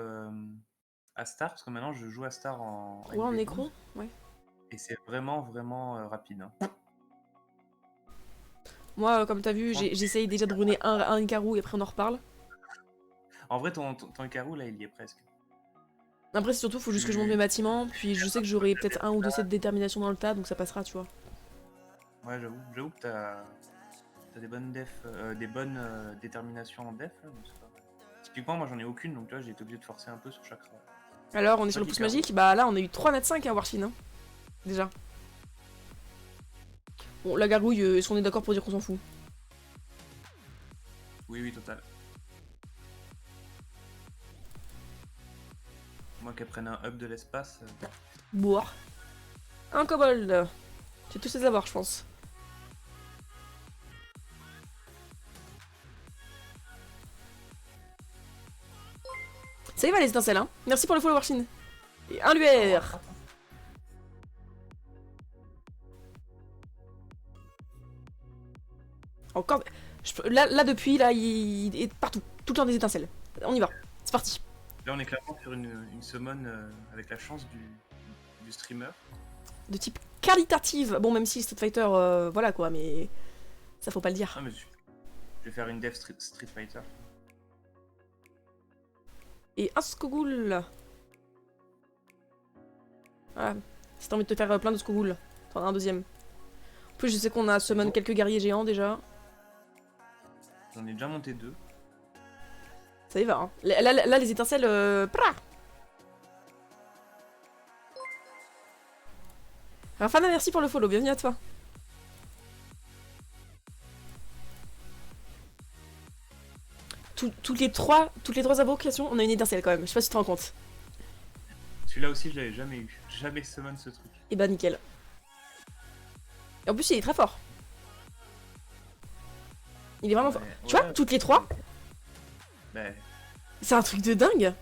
à Star, parce que maintenant je joue à Star en... Ouais, en nécro, ouais. Et c'est vraiment rapide. Hein. Moi, comme t'as vu, j'essaye déjà de runer un Ikaru et après on en reparle. En vrai, ton Ikaru, là, il y est presque. Après, c'est surtout, faut juste que je monte mes Tu... bâtiments, puis je sais que j'aurai peut-être un ou deux sets de détermination dans le tas, donc ça passera, tu vois. Ouais, j'avoue que t'as des bonnes déterminations en def, là, donc c'est pas mal. Typiquement, moi j'en ai aucune, donc là j'ai été obligé de forcer un peu sur chaque rang. Alors, on est sur Toi le qui pouce carreau. magique, bah là, on a eu 3 nat 5 à Warfin, hein, déjà. Bon, la gargouille, est-ce qu'on est d'accord pour dire qu'on s'en fout? Oui, oui, total. Moi qu'elle prenne un hub de l'espace. Boire. Un kobold. Tu tous les avoir, je pense. Ça y va, les étincelles, hein. Merci pour le follow, Warfin. Et un Au revoir. luaire. Encore. Là, depuis, là, il est partout. Tout le temps des étincelles. On y va. C'est parti. Là on est clairement sur une summon avec la chance du streamer. De type qualitative. Bon, même si Street Fighter, voilà quoi, mais ça faut pas le dire. Ah mais je vais faire une def Street Fighter. Et un Skogoul. Voilà. Si t'as envie de te faire plein de Skogoul, t'en as un deuxième. En plus, je sais qu'on a summon quelques guerriers géants déjà. J'en ai déjà monté 2. Ça y va, hein. Là, les étincelles. Pra. Rafana, merci pour le follow, bienvenue à toi. Toutes les trois invocations, on a une étincelle quand même, je sais pas si tu te rends compte. Celui-là aussi je l'avais jamais eu. Jamais summon ce truc. Et bah nickel. Et en plus il est très fort. Il est vraiment fort. Tu vois, toutes les trois, Bah, c'est un truc de dingue.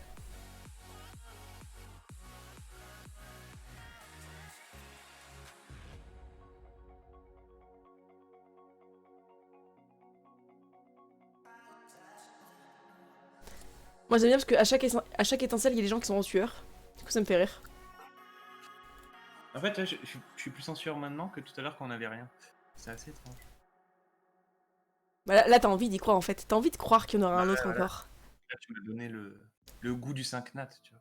Moi j'aime bien parce qu'à chaque étincelle, il y a des gens qui sont en sueur. Du coup ça me fait rire. en fait là je suis plus en sueur maintenant que tout à l'heure quand on avait rien. C'est assez étrange. Bah là t'as envie d'y croire en fait. T'as envie de croire qu'il y en aura un autre Voilà. encore. Là tu m'as donné le goût du 5 nat, tu vois.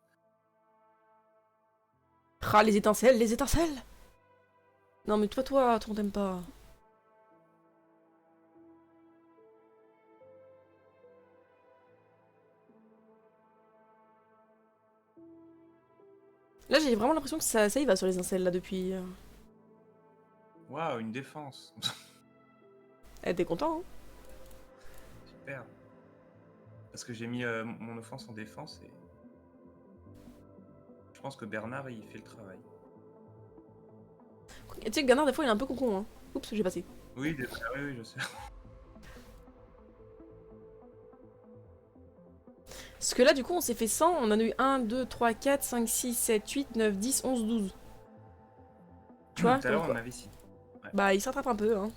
Ah, les étincelles, les étincelles. Non mais toi, on t'aime pas. Là j'ai vraiment l'impression que ça y va sur les étincelles là depuis. Waouh, une défense. Eh, t'es content, hein? Super. Parce que j'ai mis mon offense en défense et je pense que Bernard il fait le travail. Et tu sais que Bernard des fois il est un peu concon, hein. Oups, j'ai passé. Oui, oui, je sais. Parce que là, du coup, on s'est fait 100, on en a eu 1, 2, 3, 4, 5, 6, 7, 8, 9, 10, 11, 12. Tu vois? Tout à l'heure Donc, on avait 6. bah, il s'attrape un peu, hein.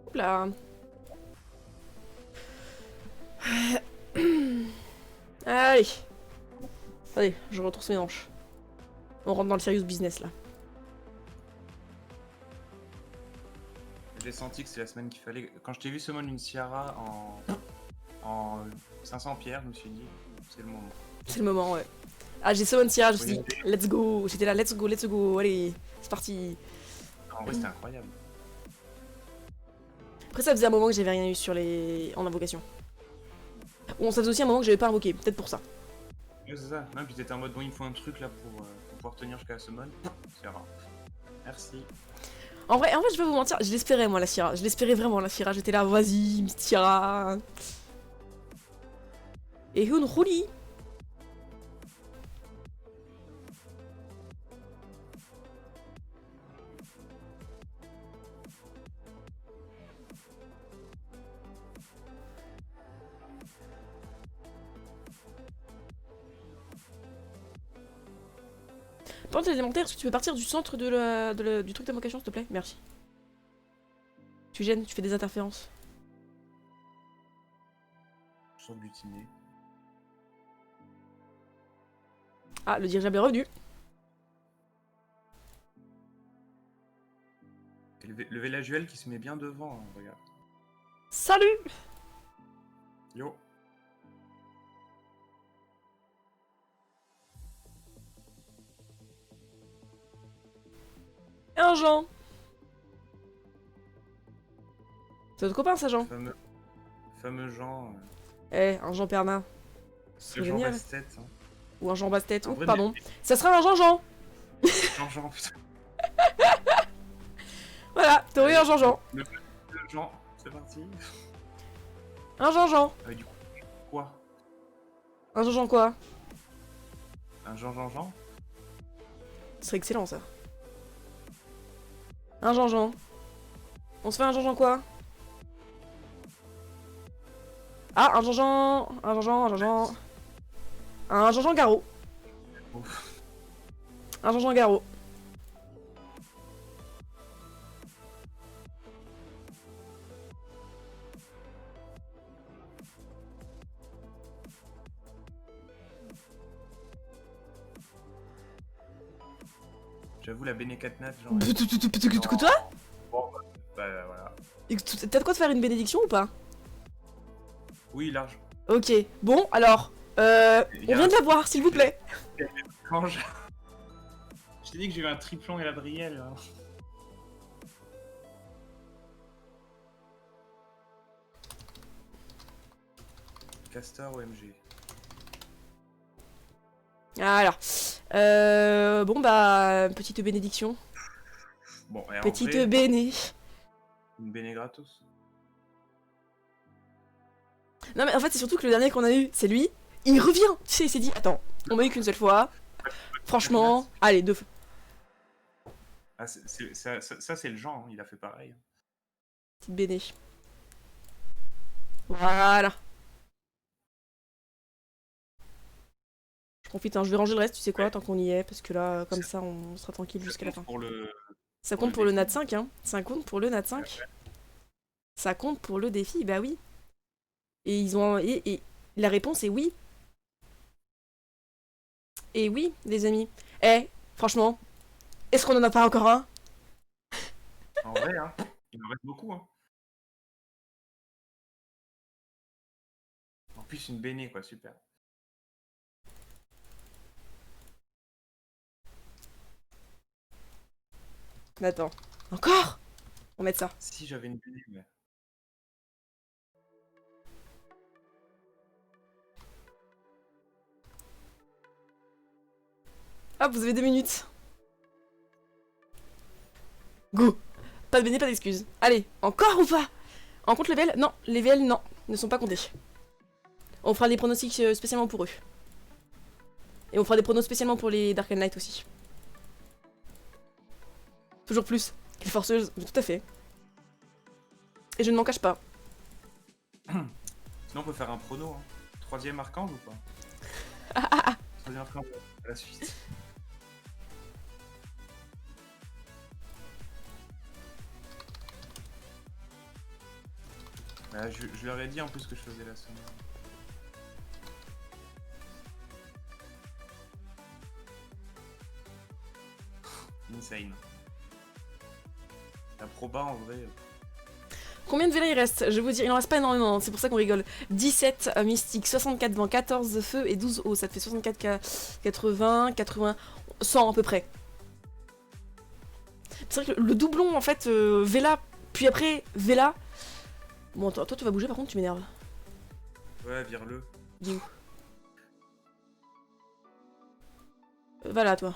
Hop là. Allez. Allez, je retrousse mes manches. On rentre dans le serious business, là. J'ai senti que c'est la semaine qu'il fallait. Quand je t'ai vu summon une Ciara en 500 pierres, je me suis dit, c'est le moment. C'est le moment, ouais. Ah, j'ai summon Sierra, je me suis dit, Oui. let's go. J'étais là, let's go, allez. C'est parti. En vrai, c'était incroyable. Après, ça faisait un moment que j'avais rien eu sur les... en invocation. Bon, ça faisait aussi un moment que j'avais pas invoqué, peut-être pour ça. Ouais, c'est ça. Non, puis t'étais en mode, bon, il me faut un truc là pour pouvoir tenir jusqu'à la summon. C'est rare. Merci. En vrai, je vais vous mentir, je l'espérais, moi, la Sierra. Je l'espérais vraiment, la Sierra. J'étais là, vas-y, Miss Sierra. Et une rouli. Pendant l'élémentaire, est-ce que tu peux partir du centre du truc d'invocation, s'il te plaît? Merci. Tu gênes, tu fais des interférences. Je sens butiner. Ah, le dirigeable est revenu. Et le villageois qui se met bien devant, hein, regarde. Salut! Yo. Et un Jean. C'est notre copain, ça, Jean. Fameux Jean. Eh, un Jean Pernin. Ce serait Jean génial. Bastet. Hein. Ou un Jean Bastet. En Oh, vrai, pardon. Ça sera un Jean-Jean. Jean, putain. Voilà, t'aurais eu un Jean-Jean. Le Jean, c'est parti. Un Jean-Jean. Du coup, quoi? Un Jean-Jean quoi? Un Jean? Ce serait excellent, ça. Un Jean-Jean. On se fait un Jean-Jean quoi? Ah, un Jean-Jean. Un Jean-Jean, un Jean-Jean. Un Jean-Jean Garot. Ouf. Un Jean-Jean Garot. J'avoue, la Bénécatnat, genre. Toi? Bon, bah voilà. T'as de quoi te faire une bénédiction ou pas? Oui, large. Ok, bon, alors, on vient de la voir, s'il vous plaît. Quand je t'ai dit que j'ai eu un triplon et Ladriel. Hein. Castor OMG. Alors, bon bah, petite bénédiction. Bon, et en Petite vrai, béné. une béné gratos. Non mais en fait c'est surtout que le dernier qu'on a eu, c'est lui. Il revient, tu sais, il s'est dit, attends, on m'a eu qu'une seule fois. Franchement, allez, 2 fois. Ah, ça c'est le genre, hein, il a fait pareil. Petite béné. Voilà. Je profite, hein, je vais ranger le reste, tu sais quoi, tant qu'on y est, parce que là, comme ça, on sera tranquille jusqu'à la fin. Ça compte pour le Nat 5, hein. Ça compte pour le Nat 5. Ça compte pour le défi, bah oui. Et ils ont. Et la réponse est oui. Et oui, les amis. Eh, franchement, est-ce qu'on en a pas encore un? En vrai, hein, il en reste beaucoup. Hein. En plus, une béné, quoi, super. Mais attends. Encore? On va mettre ça. Si j'avais une béné, mais. Hop, vous avez 2 minutes. Go. Pas de béné, pas d'excuses. Allez, encore ou pas? En compte les VL? Non, les VL, non, ne sont pas comptés. On fera des pronostics spécialement pour eux. Et on fera des pronos spécialement pour les Dark Knight aussi. Toujours plus. Quelle forceuse, mais tout à fait. Et je ne m'en cache pas. Sinon, on peut faire un prono. Hein. 3ème archange ou pas? 3ème archange à la suite. Je leur ai dit en plus que je faisais la semaine. Insane. La proba en vrai. Combien de vélas il reste? Je vais vous dire, il en reste pas énormément, c'est pour ça qu'on rigole. 17 mystiques, 64 vent, 14 feu et 12 eau. Ça te fait 64, 80, 80, 100 à peu près. C'est vrai que le doublon en fait, Vela, puis après Vela. Bon, toi tu vas bouger par contre, tu m'énerves. Ouais, vire-le. Dis où? Voilà, toi.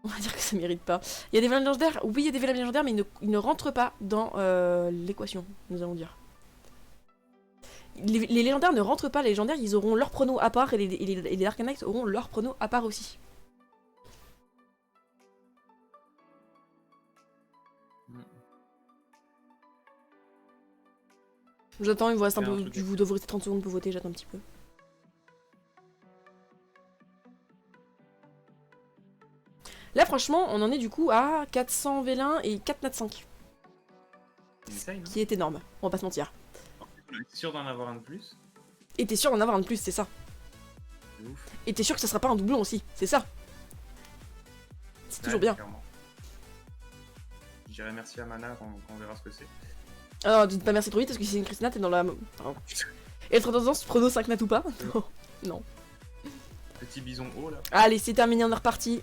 On va dire que ça mérite pas. Il y a des vélins légendaires? Oui, il y a des vélins légendaires, mais ils ne rentrent pas dans l'équation, nous allons dire. Les légendaires ne rentrent pas, les légendaires, ils auront leur prono à part, et les Dark Knights auront leur prono à part aussi. J'attends, il vous reste un peu. Vous devrez rester 30 secondes pour voter, j'attends un petit peu. Là, franchement, on en est du coup à 400 vélins et 4 nat 5. On essaye, non? Qui est énorme, on va pas se mentir. On est sûr d'en avoir un de plus. Et t'es sûr d'en avoir un de plus, c'est ça. C'est ouf. Et t'es sûr que ça sera pas un doublon aussi, c'est ça. C'est toujours bien. Clairement. Je dirais merci à Mana quand on verra ce que c'est. Alors, dites pas merci trop vite parce que si c'est une Christina, t'es dans la. Pardon. Et être dans ce prono 5 nat ou pas? Non. Non. Petit bison haut là. Allez, c'est terminé, on est reparti.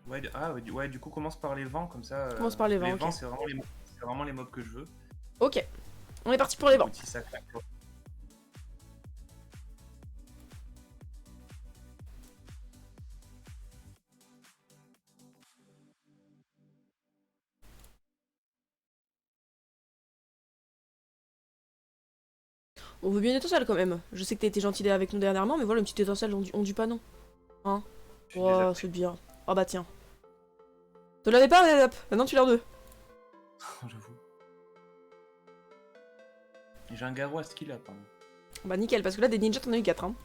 Ouais, ouais, du coup, commence par les vents, comme ça. Commence par les vents, Les ok. vents, c'est vraiment les mobs que je veux. Ok, on est parti pour les vents. Petit sac. On veut bien une étincelle quand même. Je sais que t'as été gentil avec nous dernièrement, mais voilà, une petite étincelle, on dit pas non. Hein? Je suis Oh, déjà c'est bien. Oh bah tiens. Te l'avais pas, Adap. Maintenant tu l'as en deux. J'avoue. J'ai un garrot à skill up. Hein. Bah nickel, parce que là, des ninjas, t'en as eu 4. Hein.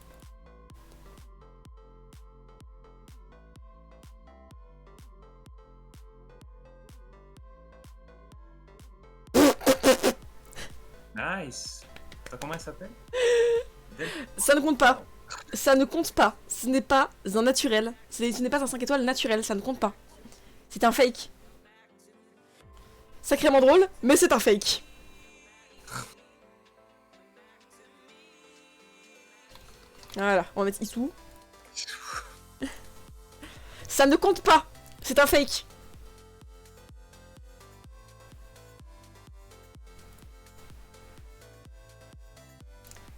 Nice. Comment elle s'appelle? Ça ne compte pas. Ça ne compte pas. Ce n'est pas un naturel. Ce n'est pas un 5 étoiles naturel, ça ne compte pas. C'est un fake. Sacrément drôle, mais c'est un fake. Voilà, on va mettre Issou. Ça ne compte pas. C'est un fake.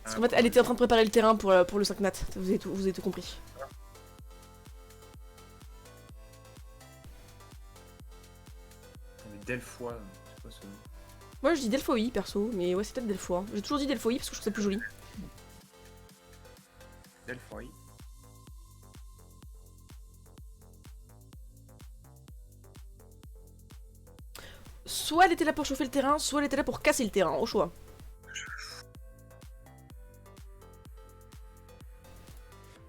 Parce qu'en fait, elle était en train de préparer le terrain pour le 5 nat. Vous avez tout compris. Mais Delphoi, c'est quoi ce nom? Moi je dis Delphoi, perso, mais ouais, c'est peut-être Delphoi. J'ai toujours dit Delphoi parce que je trouve ça plus joli. Delphoi. Soit elle était là pour chauffer le terrain, soit elle était là pour casser le terrain, au choix.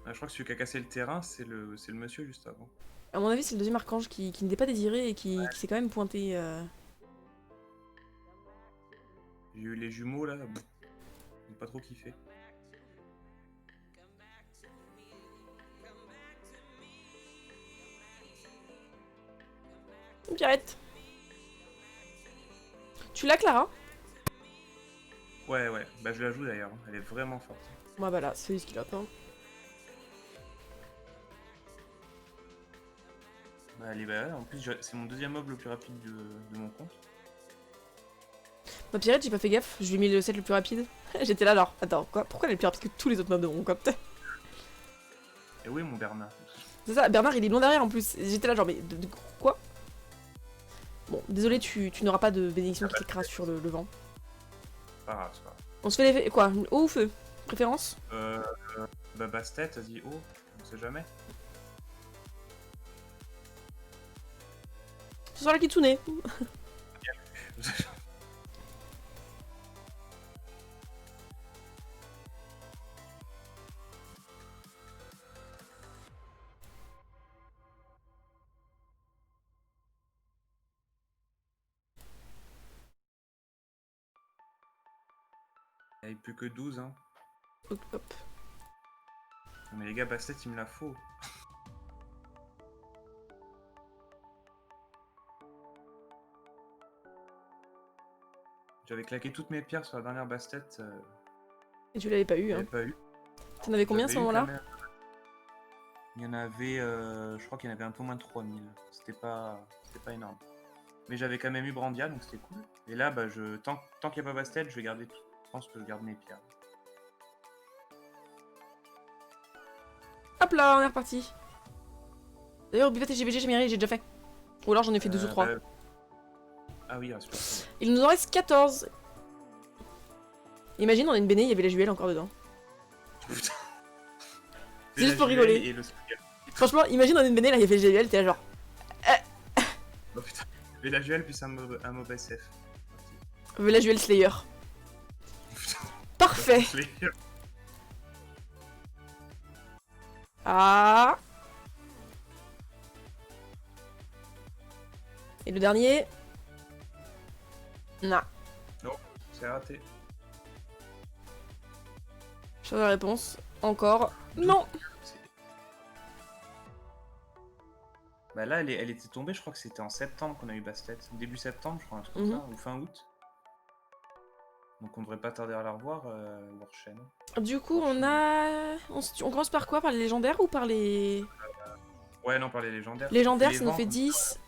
Ah, je crois que celui qui a cassé le terrain, c'est le monsieur juste avant. À mon avis, c'est le deuxième archange qui n'était pas désiré et qui s'est quand même pointé. J'ai eu les jumeaux là, bon, j'ai pas trop kiffé. Une Pierrette. Tu l'as, Clara? Ouais, bah je la joue d'ailleurs, elle est vraiment forte. Bah voilà, c'est ce qu'il a pas. Bah, elle est bah, en plus, c'est mon deuxième mob le plus rapide de mon compte. Ma Pierrette, j'ai pas fait gaffe, je lui ai mis le set le plus rapide. J'étais là alors. Attends, quoi? Pourquoi elle est plus rapide que tous les autres mobs de mon copte? Et oui, mon Bernard. C'est ça, Bernard il est loin derrière en plus. J'étais là genre, mais de quoi? Bon, désolé, tu n'auras pas de bénédiction qui t'écrase sur le vent. C'est pas grave, c'est pas grave. On se fait les... Quoi? Eau ou feu? Préférence? Bah Bastet, vas-y, oh, on sait jamais. Ce soir la Kitsune. Il n'y avait plus que 12, hein. Hop, hop. Mais les gars, Bastet, il me la faut. J'avais claqué toutes mes pierres sur la dernière Bastet. Et tu l'avais pas eu, Je hein. l'avais pas eu. T'en avais combien à ce J'avais eu moment-là? quand même. Il y en avait, je crois qu'il y en avait un peu moins de 3000. C'était pas énorme. Mais j'avais quand même eu Brandia, donc c'était cool. Et là, bah, tant qu'il n'y a pas Bastet, je vais garder tout. Je pense que je garde mes pierres. Hop là, on est reparti. D'ailleurs, Buvette et GVG, j'ai déjà fait. Ou alors j'en ai fait 2 ou 3. Bah, Ah oui, super. Il nous en reste 14. Imagine, on a une Béné, il y avait la Juelle encore dedans. Putain. C'est juste pour rigoler. Et le Sprigal. Franchement, imagine, on a une Béné, là, il y avait la Juelle, t'es là genre. Oh putain. Et la Juelle plus un mob SF. La Juelle Slayer. Putain. Parfait. Ah. Et le dernier. Non. Non, c'est raté. Chose la réponse. Encore. Non. Bah là, elle était tombée, je crois que c'était en septembre qu'on a eu Bastet. Début septembre, je crois, un truc comme ça, ou fin août. Donc on devrait pas tarder à la revoir, Warchain. Du coup, on a... On commence par quoi? Par les légendaires ou par les... Ouais, non, par les légendaires. Légendaires, Les ça nous vents, fait 10.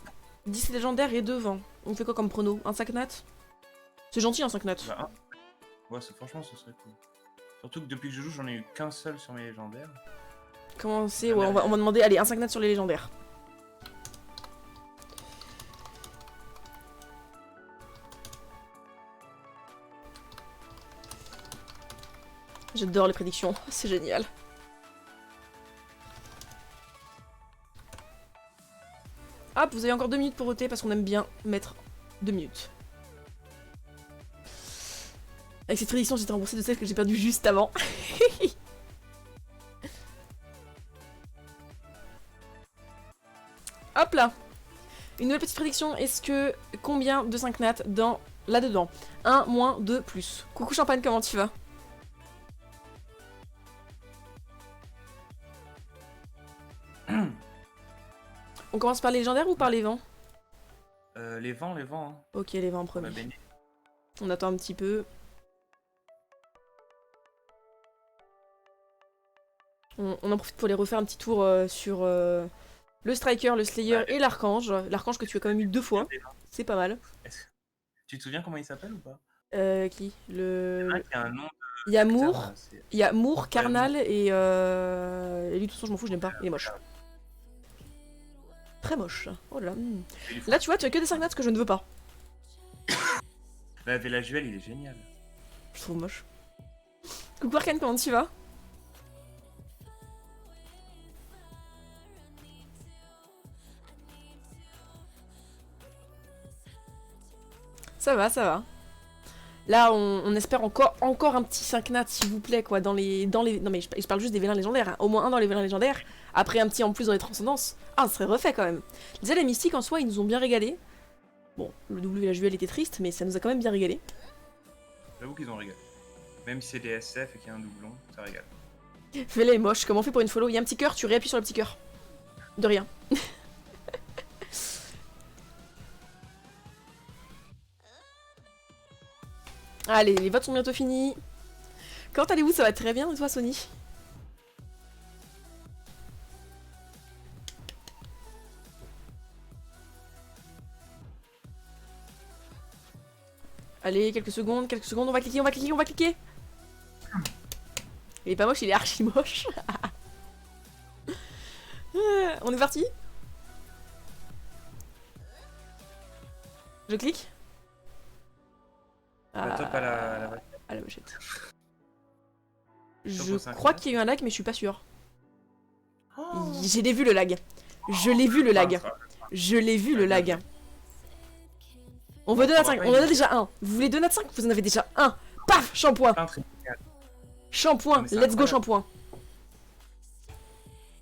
10 légendaires et 2 vents. On fait quoi comme prono? Un 5 nat? C'est gentil un 5 nat. Bah, ouais, franchement, ce serait cool. Surtout que depuis que je joue, j'en ai eu qu'un seul sur mes légendaires. Comment c'est? Ouais, on va demander... Allez, un 5 nat sur les légendaires. J'adore les prédictions, c'est génial. Hop, vous avez encore 2 minutes pour voter parce qu'on aime bien mettre 2 minutes. Avec cette prédiction, j'étais remboursée de celle que j'ai perdue juste avant. Hop là. Une nouvelle petite prédiction, est-ce que... Combien de 5 nats dans... là-dedans? 1, moins, 2, plus. Coucou Champagne, comment tu vas? On commence par les légendaires ou par les vents? Les vents, hein. Ok, les vents en premier. On attend un petit peu. On en profite pour les refaire un petit tour sur le Striker, le Slayer et l'Archange. L'Archange que tu as quand même eu 2 fois. C'est pas mal. Tu te souviens comment il s'appelle ou pas? Qui? Il y a un nom. Il y a Moore, Carnal et lui, de toute façon, je m'en fous, je l'aime pas. Il est moche. Très moche. Oh là. Là, tu vois, tu as que des 5 nats que je ne veux pas. Bah, Velajuel, il est génial. Je trouve moche. Coucou Arkane, comment tu vas? Ça va, ça va. Là, on espère encore un petit 5 nats, s'il vous plaît, quoi, dans les... Non, mais je parle juste des vélins légendaires, hein. Au moins un dans les vélins légendaires, après un petit en plus dans les transcendances. Ah, ça serait refait, quand même. Déjà, les mystiques, en soi, ils nous ont bien régalé. Bon, le WLHUL était triste, mais ça nous a quand même bien régalé. J'avoue qu'ils ont régalé. Même si c'est des SF et qu'il y a un doublon, ça régale. Fais-les moche, comment on fait pour une follow? Il y a un petit cœur, tu réappuies sur le petit cœur. De rien. Allez, les votes sont bientôt finis. Comment allez-vous? Ça va très bien, et toi, Sony? Allez, quelques secondes, on va cliquer, on va cliquer, on va cliquer. Il est pas moche, il est archi moche. On est parti? Je clique? Top à la... À la vachette. Je crois qu'il y a eu un lag, mais je suis pas sûre. J'ai vu le lag. Je l'ai vu le lag. Je l'ai vu le lag. On veut 2 nat 5, on en a déjà un. Vous voulez 2 nat 5? Vous en avez déjà un. Paf, shampoing. Shampoing, let's go shampoing.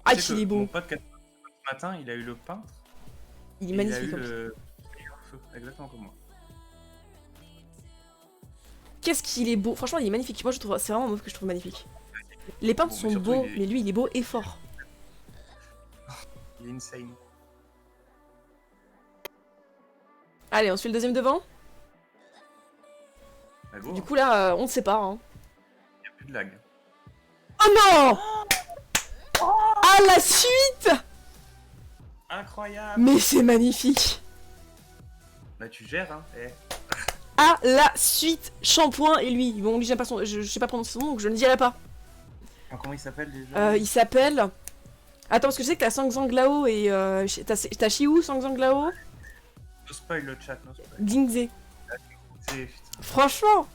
Ah, qu'il est beau. Mon pote ce matin, il a eu le peintre. Il est magnifique. Il a eu le feu, exactement comme moi. Qu'est-ce qu'il est beau. Franchement, il est magnifique. Moi, je trouve, c'est vraiment un move que je trouve magnifique. Les peintres sont beaux, mais lui, il est beau et fort. Il est insane. Allez, on se fait le deuxième devant. Bah, go, du coup, là, on se sépare. Hein. Il n'y a plus de lag. Oh non! Ah, la suite! Incroyable! Mais c'est magnifique! Bah, tu gères, hein. À la suite, Shampoing et lui. Bon, lui, j'aime pas son... je sais pas prononcer son nom, donc je ne dirai pas. Comment il s'appelle déjà? Il s'appelle... Attends, parce que je sais que t'as Sang Zang Lao et... t'as Shiwu, Sang Zang Lao. No spoil le chat, no spoil. Ginzé. Putain. Franchement,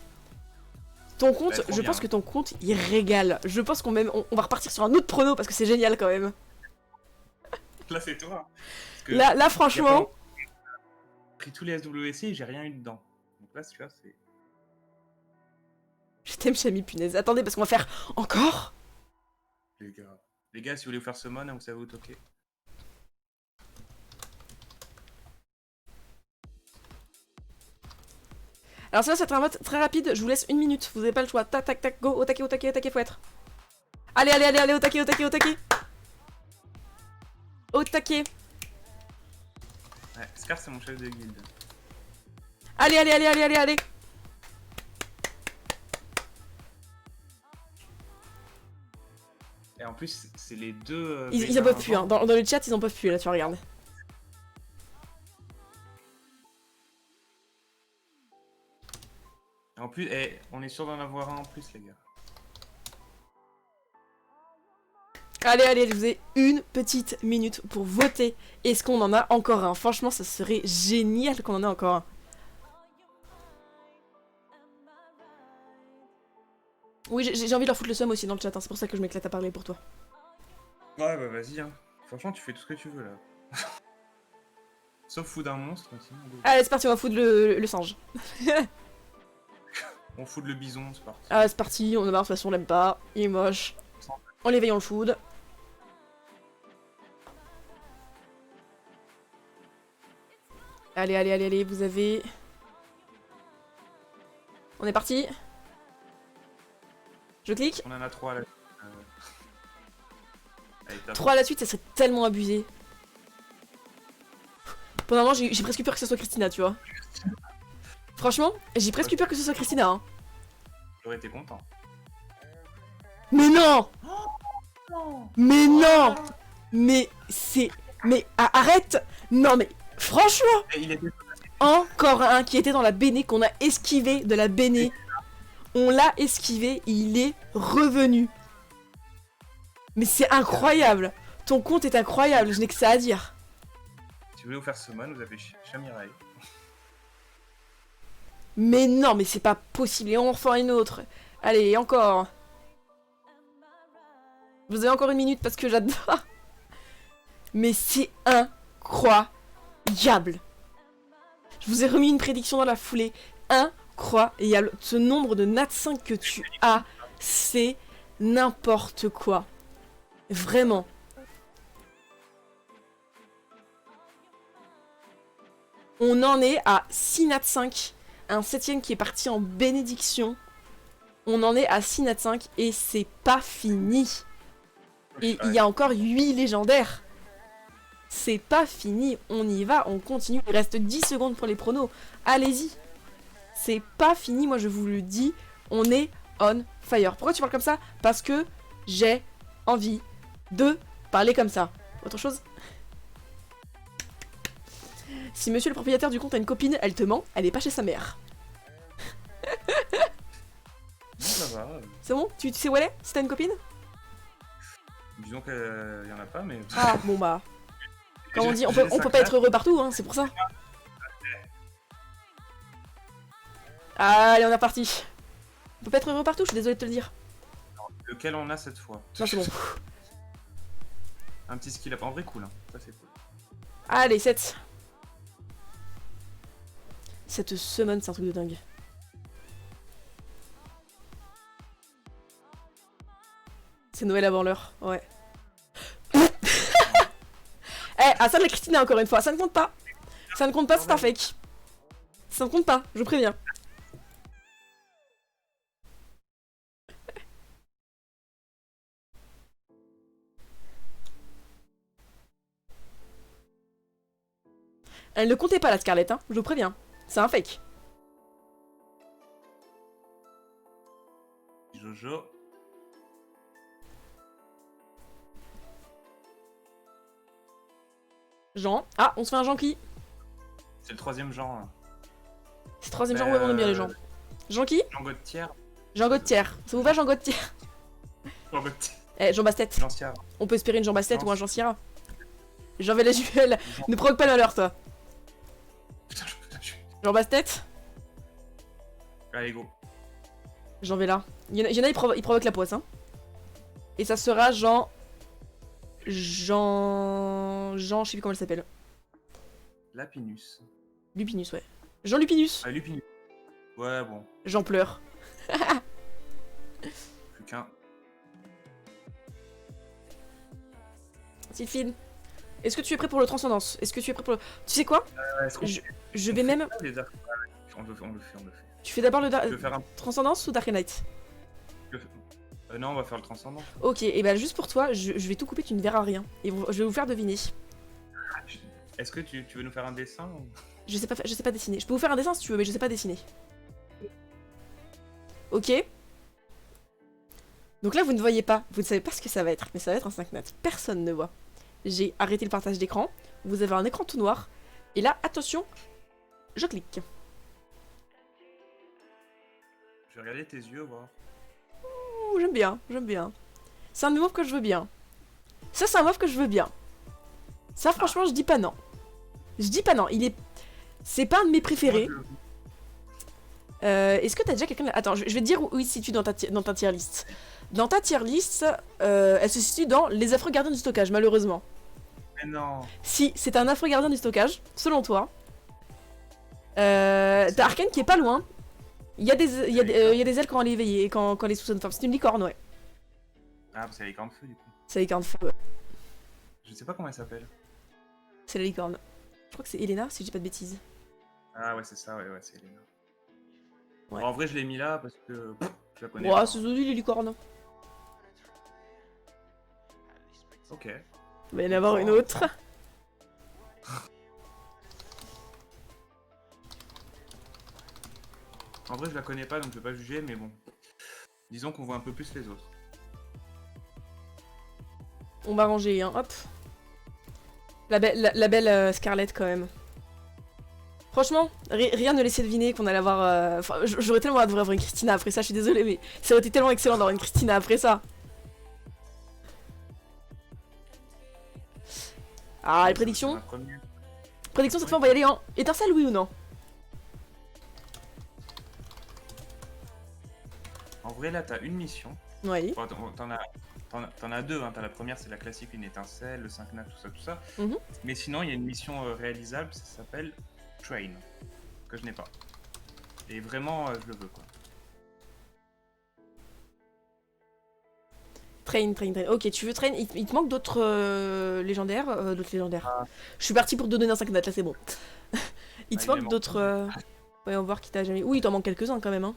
ton compte, Bah, trop je bien, pense hein. que ton compte, il régale. Je pense on va repartir sur un autre prono parce que c'est génial quand même. Là, c'est toi. Parce que Là franchement, j'ai pris tous les SWC et j'ai rien eu dedans. Donc là, tu vois, c'est. je t'aime Chami, punaise. Attendez, parce qu'on va faire encore. Les gars, si vous voulez vous faire summon, hein, vous savez où toquer. Alors ça va être un vote très rapide, je vous laisse 1 minute, vous avez pas le choix. Tac tac tac, go, au taquet, faut être. Allez, au taquet, au taquet. Au taquet. Ouais, Scar, c'est mon chef de guilde. Allez. Et en plus, c'est les deux. Ils en peuvent plus, hein. Dans le chat, ils en peuvent plus, là, tu regardes. En plus, on est sûr d'en avoir un en plus, les gars. Allez, je vous ai 1 petite minute pour voter. Est-ce qu'on en a encore un? Franchement, ça serait génial qu'on en ait encore un. Oui, j'ai envie de leur foutre le seum aussi dans le chat, hein. C'est pour ça que je m'éclate à parler pour toi. Ouais, bah vas-y, hein. Franchement, tu fais tout ce que tu veux, là. Sauf fout d'un monstre, sinon, go. Allez, c'est parti, on va foutre le singe. On fout le bison, c'est parti. Ah, c'est parti, on a marre, de toute façon, on l'aime pas. Il est moche. On l'éveille, on le food. Allez, vous avez... On est parti. Je clique. On en a 3 là. Allez, top. 3 à la suite, ça serait tellement abusé. Pour le moment, j'ai presque peur que ce soit Christina, tu vois. Franchement, j'ai presque peur que ce soit Christina, hein. J'aurais été content. Mais non! Mais non! Mais c'est... Mais arrête! Non mais franchement! Et il était... Encore un qui était dans la béné, qu'on a esquivé de la béné. On l'a esquivé, il est revenu. Mais c'est incroyable! Ton compte est incroyable, je n'ai que ça à dire. Si vous voulez vous faire summon, vous avez Shamirai. Mais non, mais c'est pas possible, et on en refait une autre. Allez, encore. Vous avez encore 1 minute parce que j'adore. Mais c'est incroyable. Je vous ai remis une prédiction dans la foulée. Incroyable. Ce nombre de Nat 5 que tu as, c'est n'importe quoi. Vraiment. On en est à 6 Nat 5. Un 7ème qui est parti en bénédiction. On en est à 6 Nat 5 et c'est pas fini. Et il y a encore 8 légendaires. C'est pas fini, on y va, on continue. Il reste 10 secondes pour les pronos. Allez-y. C'est pas fini, moi je vous le dis. On est on fire. Pourquoi tu parles comme ça? Parce que j'ai envie de parler comme ça. Autre chose? Si monsieur le propriétaire du compte a une copine, elle te ment, elle est pas chez sa mère. Ça va. C'est bon? Tu sais où elle est? Si t'as une copine? Disons qu'il y en a pas, mais... Ah, bon bah... Comme on dit, on peut pas être heureux partout, hein, c'est pour ça. Allez, on est reparti. On peut pas être heureux partout, je suis désolée de te le dire. Lequel on a cette fois? Non, c'est bon. Un petit skill up. En vrai, cool. Hein. Ça, c'est cool. Allez, 7. Cette summon, c'est un truc de dingue. C'est Noël avant l'heure, ouais. Ah ça de la Christina encore une fois, ça ne compte pas. Ça ne compte pas, c'est un fake. Ça ne compte pas, je préviens. Elle ne comptait pas la Scarlett, hein, je vous préviens. C'est un fake. Jojo. Jean. Ah, on se fait un Jean qui? C'est le 3ème genre. Là. C'est le 3ème genre, ouais, on aime bien les gens. Jean qui? Jean Gauthier. Jean Gauthier. Ça vous va, Jean Gauthier? Jean Gauthier. Eh, Jean Bastet. Jean Sierra. On peut espérer une Jean Bastet ou un Jean Sierra. Jean Véléjuel. Ne provoque pas le malheur, toi. Genre basse-tête. Allez, go. J'en vais là. Il y en a, ils provoquent la poisse, hein. Et ça sera Jean... Jean, je sais plus comment elle s'appelle. Lapinus. Lupinus, ouais. Jean Lupinus. Ah, Lupinus. Ouais, bon. J'en pleure. Plus qu'un. Sylphine, est-ce que tu es prêt pour le transcendance? Est-ce que tu es prêt pour le... Tu sais quoi? Est-ce qu'on Je vais même... fait les arcs- on le fait. Tu fais d'abord le Je veux faire un... transcendance ou Dark Knight? non, on va faire le transcendant. Ok, et bah juste pour toi, je vais tout couper, tu ne verras rien. Et je vais vous faire deviner. Est-ce que tu veux nous faire un dessin ou... Je sais pas dessiner. Je peux vous faire un dessin si tu veux, mais je sais pas dessiner. Ok. Donc là, vous ne voyez pas. Vous ne savez pas ce que ça va être. Mais ça va être un 5 nat. Personne ne voit. J'ai arrêté le partage d'écran. Vous avez un écran tout noir. Et là, attention, je clique. Je vais regarder tes yeux, voir. Ouh, j'aime bien, j'aime bien. C'est un move que je veux bien. Ça, c'est un move que je veux bien. Ça, franchement, je dis pas non. Je dis pas non. Il est... C'est pas un de mes préférés. Est-ce que t'as déjà quelqu'un... Attends, je vais te dire où il se situe dans ta tier list. Dans ta tier list, elle se situe dans les affreux gardiens du stockage, malheureusement. Mais non. Si, c'est un affreux gardien du stockage, selon toi. T'as Arcane qui est pas loin. Il y a des ailes quand elle est éveillée et quand elle est sous son forme. C'est une licorne, ouais. Ah, c'est la licorne feu, du coup. C'est la licorne feu, ouais. Je sais pas comment elle s'appelle. C'est la licorne. Je crois que c'est Elena, si je dis pas de bêtises. Ah ouais, c'est ça, ouais, c'est Elena. Ouais. Bon, en vrai, je l'ai mis là parce que je la connais Ouais, pas. c'est les licornes. Ok. Il va y en avoir une autre. En vrai, je la connais pas, donc je vais pas juger, mais bon. Disons qu'on voit un peu plus les autres. On va ranger, hein, hop. La belle Scarlett, quand même. Franchement, rien ne laissait deviner qu'on allait avoir... Enfin, j'aurais tellement hâte de avoir une Christina après ça, je suis désolée, mais ça aurait été tellement excellent d'avoir une Christina après ça. Ah, les prédictions. Prédiction, cette fois, on va y aller en étincelle, oui ou non? En vrai, là, t'as une mission. Oui. Bon, t'en as deux. Hein. T'as la première, c'est la classique, une étincelle, le 5 nat, tout ça. Mhm. Mais sinon, il y a une mission réalisable, ça s'appelle Train, que je n'ai pas. Et vraiment, je le veux, quoi. Train. Ok, tu veux train. Il te manque d'autres légendaires. Je suis partie pour te donner un 5 nat, là c'est bon. Il te manque d'autres... Ouais, on va voir qui t'a jamais... Oui, il t'en manque quelques-uns quand même, hein,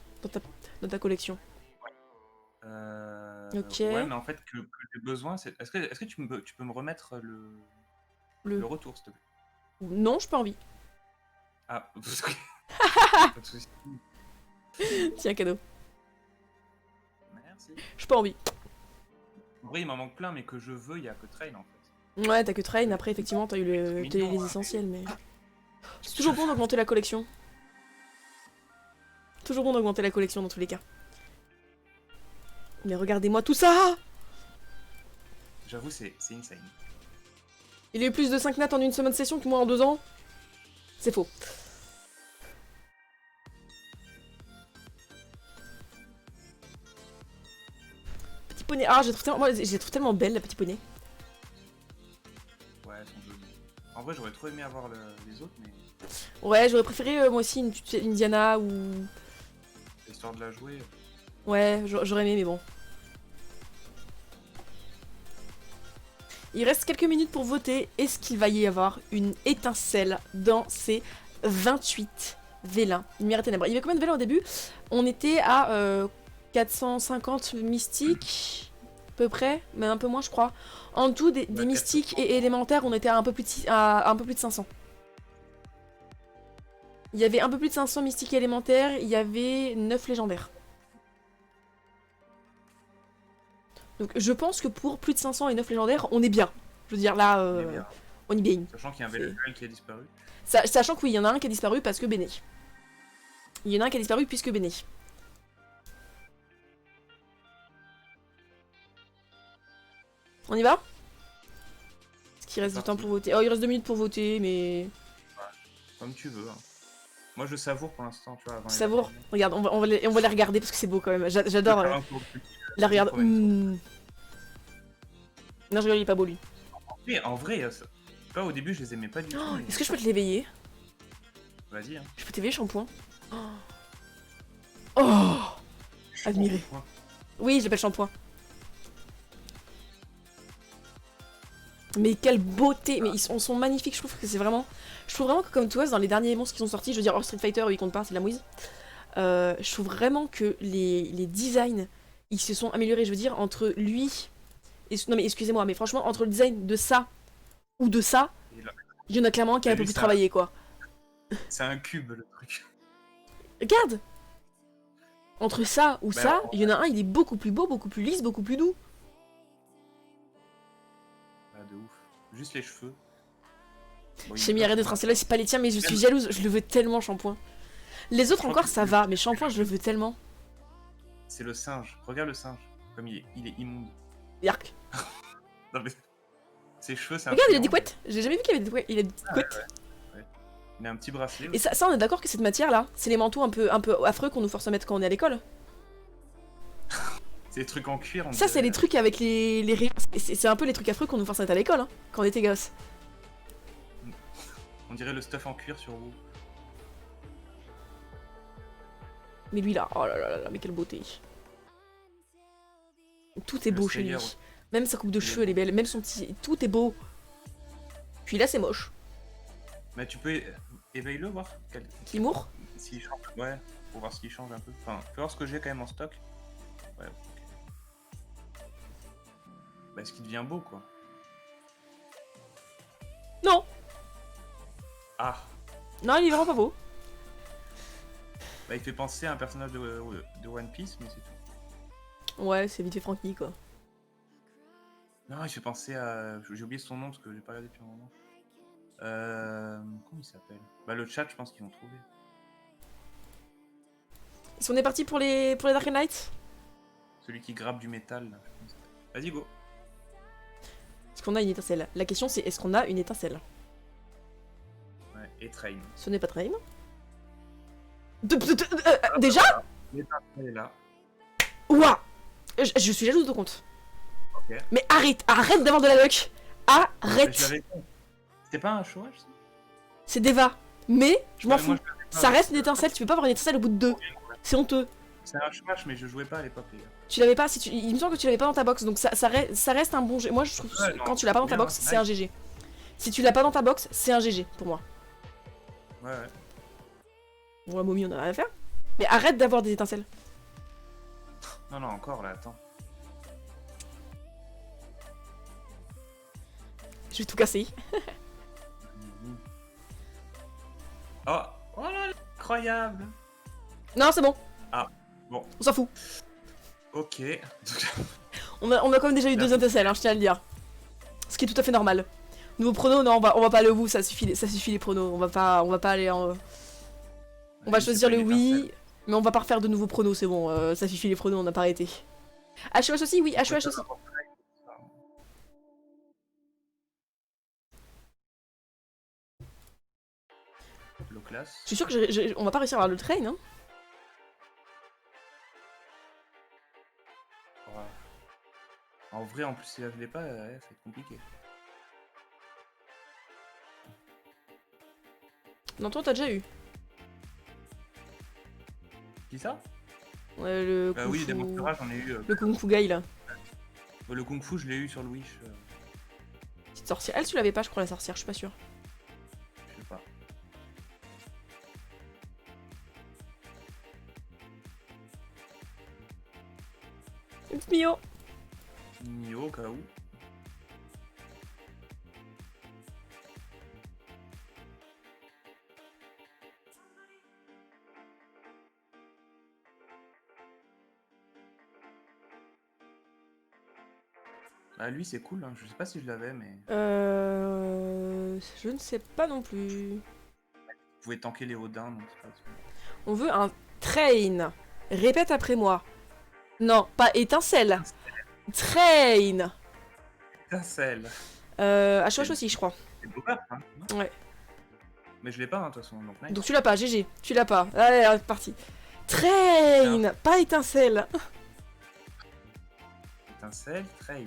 dans ta collection. Ok. Ouais, mais en fait, que j'ai besoin, c'est... Est-ce que tu peux me remettre le retour, s'il te plaît? Non, j'ai pas envie. Ah, parce que... Pas de soucis. Tiens, cadeau. Merci. J'ai pas envie. En vrai, il m'en manque plein, mais que je veux, il y a que Train, en fait. Ouais, t'as que train, après effectivement t'as eu les essentiels, mais... C'est toujours bon d'augmenter la collection. Toujours bon d'augmenter la collection dans tous les cas. Mais regardez-moi tout ça! J'avoue, c'est insane. Il y a eu plus de 5 nats en une semaine de session que moi en 2 ans. C'est faux. Petit poney. Ah, je les trouve tellement belle, la petite poney. Ouais, elles sont jolies. En vrai, j'aurais trop aimé avoir les autres, mais... Ouais, j'aurais préféré moi aussi une Diana ou... Histoire de la jouer... Ouais, j'aurais aimé, mais bon. Il reste quelques minutes pour voter. Est-ce qu'il va y avoir une étincelle dans ces 28 vélins Lumière et ténèbres. Il y avait combien de vélins au début? On était à 450 mystiques, à peu près, mais un peu moins je crois. En tout, des mystiques et élémentaires, on était à un peu plus de 500. Il y avait un peu plus de 500 mystiques et élémentaires, il y avait 9 légendaires. Donc je pense que pour plus de 500 et 9 légendaires, on est bien. Je veux dire là, on est bien. Sachant qu'il y a un Vélin qui a disparu. Sachant que oui, il y en a un qui a disparu parce que Béné. Il y en a un qui a disparu puisque Béné. On y va? Est-ce qu'il reste du temps pour voter? Oh, il reste 2 minutes pour voter, mais... Comme tu veux. Hein. Moi, je savoure pour l'instant, tu vois. Avant Savoure. Regarde, on va les regarder parce que c'est beau quand même. J'adore. La regarde. Non, je rigole, il est pas beau lui. Mais en vrai, pas au début, je les aimais pas du tout. Oh, mais- est-ce que je peux te l'éveiller? Vas-y, hein. Je peux t'éveiller, shampoing? Oh, admiré. Oh, Oui, je l'appelle shampoing. Mais quelle beauté! Mais ils sont magnifiques, je trouve que c'est vraiment... Je trouve vraiment que comme toi, dans les derniers monstres qui sont sortis, je veux dire, hors Street Fighter, il compte pas, c'est de la mouise. Je trouve vraiment que les designs, ils se sont améliorés, je veux dire, entre lui... Non mais excusez-moi, mais franchement, entre le design de ça ou de ça, Et là, il y en a clairement qui a un peu plus travaillé, quoi. c'est un cube, le truc. Regarde! Entre ça ou Bah, ça, il y en a un, il est beaucoup plus beau, beaucoup plus lisse, beaucoup plus doux. Ah, de ouf. Juste les cheveux. Bon, J'ai mis arrête de trincer là, c'est pas les tiens, mais je suis jalouse, je le veux tellement, shampoing. Les autres crois encore, que ça c'est- va, mais shampoing, je le veux tellement. C'est le singe. Regarde le singe. Comme il est immonde. Yark. Non, mais... Ses cheveux, c'est un Regarde, il a triangle. des couettes. J'ai jamais vu qu'il avait des couettes. Il a des petites couettes. Il a un petit bracelet. Et ça, on est d'accord que cette matière-là, c'est les manteaux un peu affreux qu'on nous force à mettre quand on est à l'école. C'est des trucs en cuir. Ça, c'est les trucs avec les rayons. C'est un peu les trucs affreux qu'on nous force à mettre à l'école, hein, quand on était gosse. On dirait le stuff en cuir sur vous. Mais lui là, oh là là là, mais quelle beauté. Tout est Le beau chez lui. Slayer, ouais. Même sa coupe de Il est cheveux, elle est belle. Même son petit. Tout est beau. Puis là, c'est moche. Mais tu peux éveiller-le, voir Qui mourre? s'il change. Ouais, pour voir s'il change un peu. Enfin, faut voir ce que j'ai quand même en stock. Ouais, ok. Bah, est-ce qu'il devient beau, quoi? Non. Ah, Non, il est vraiment pas beau. bah, il fait penser à un personnage de One Piece, mais c'est tout. Ouais, c'est vite fait Frankie, quoi. Non, il fait penser à. J'ai oublié son nom parce que j'ai pas regardé depuis un moment. Comment il s'appelle? Bah, le chat, je pense qu'ils vont trouver. Est-ce qu'on est parti pour les Dark Knight? Celui qui grappe du métal, là. je sais pas comment il s'appelle. Vas-y, go. Est-ce qu'on a une étincelle? La question c'est est-ce qu'on a une étincelle? Ouais, et Train. Ce n'est pas très bien. Déjà? L'étincelle est là. Ouah! Je suis jalouse de compte. Ok. Mais arrête d'avoir de la luck. Bah, je Arrête. l'avais. C'était pas un chômage, ça? C'est Deva. Mais je m'en Ouais, fous. moi, je l'avais pas, Ça reste donc, une étincelle, tu peux pas avoir une étincelle au bout de 2. C'est honteux. C'est un chômage, mais je jouais pas à l'époque, les gars. Tu l'avais pas, il me semble que tu l'avais pas dans ta box, donc ça reste un bon GG. Moi je trouve Ouais, que non, quand tu l'as pas dans ta bien, box, nice. c'est un GG. Si tu l'as pas dans ta box, c'est un GG pour moi. Ouais, ouais. Bon, la momie, on a rien à faire. Mais arrête d'avoir des étincelles. Non, non, encore là, attends. Je vais tout casser. Oh, oh là là, incroyable. Non, c'est bon. Ah, bon. On s'en fout. Ok. On a quand même déjà eu 2 étincelles, hein, je tiens à le dire. Ce qui est tout à fait normal. Nouveau prono, non, on va pas aller au bout, ça suffit les pronos. On va pas aller en. On va choisir le oui, mais on va pas refaire de nouveaux pronos, c'est bon, ça suffit les pronos, on n'a pas arrêté. HOH aussi, oui, HOH aussi. Classe. Je suis sûr que on va pas réussir à avoir le train, hein. Ouais. En vrai, en plus, si là je l'ai pas, ouais, ça va être compliqué. Non, toi t'as déjà eu. Qui ça? Ouais, le Bah kung oui, fu... des Monstera, j'en ai eu. Le kung fu guy là. Le Kung Fu, je l'ai eu sur le Wish. Petite sorcière. Elle, tu l'avais pas, je crois, la sorcière, je suis pas sûre. Je sais pas. Une petite Mio. Nio au cas où. Bah lui c'est cool, hein. Je sais pas si je l'avais mais... Je ne sais pas non plus. Vous pouvez tanker les Odins donc c'est pas... On veut un train. Répète après moi. Non, pas étincelle. Train. Étincelle. HOH aussi, je crois. C'est beau hein. Ouais. Mais je l'ai pas, hein, de toute façon. Donc, nice. Donc tu l'as pas, GG, tu l'as pas. Allez, parti. Train, pas étincelle. Étincelle, train.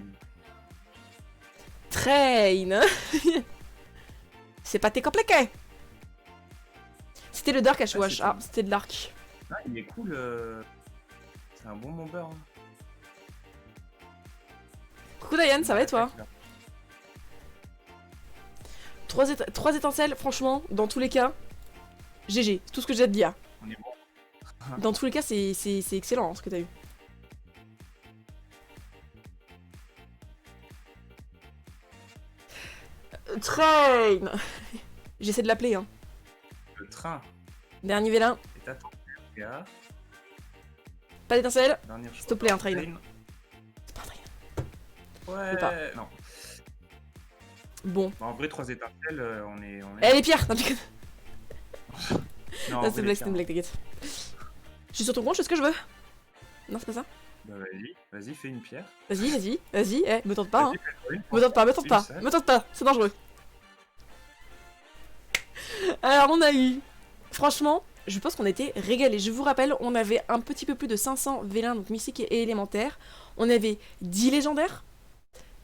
Train. C'est pas tes compliqué. C'était le Dark HOH. c'est Ah, bon. c'était de l'arc. Ah, il est cool. C'est un bon bomber. Hein. Coucou Diane, ça va et toi? 3 étincelles, franchement, dans tous les cas, GG, tout ce que j'ai à te dire. On est bon. Dans tous les cas, c'est excellent hein, ce que t'as eu. Train. J'essaie de l'appeler, hein. Le train. Dernier vélin, Et t'attends. Gars. pas d'étincelle. Dernière S'il te plaît, un train. train. C'est pas un train. Ouais. pas. Non. Bon. Bon, en vrai, 3 étincelles, on est. Eh les pierres. Non, tu... Non, en Non, vrai, c'est une les blague, c'est une blague, t'inquiète. Je suis sur ton compte, je fais ce que je veux. Non, c'est pas ça. Bah, vas-y, fais une pierre. Vas-y, eh, me tente pas, hein. Vas-y, fais-le, oui. Me tente pas, Une me tente pas, c'est dangereux. Alors, on a eu. Franchement, je pense qu'on était régalés. Je vous rappelle, on avait un petit peu plus de 500 vélins, donc mystiques et élémentaires. On avait 10 légendaires.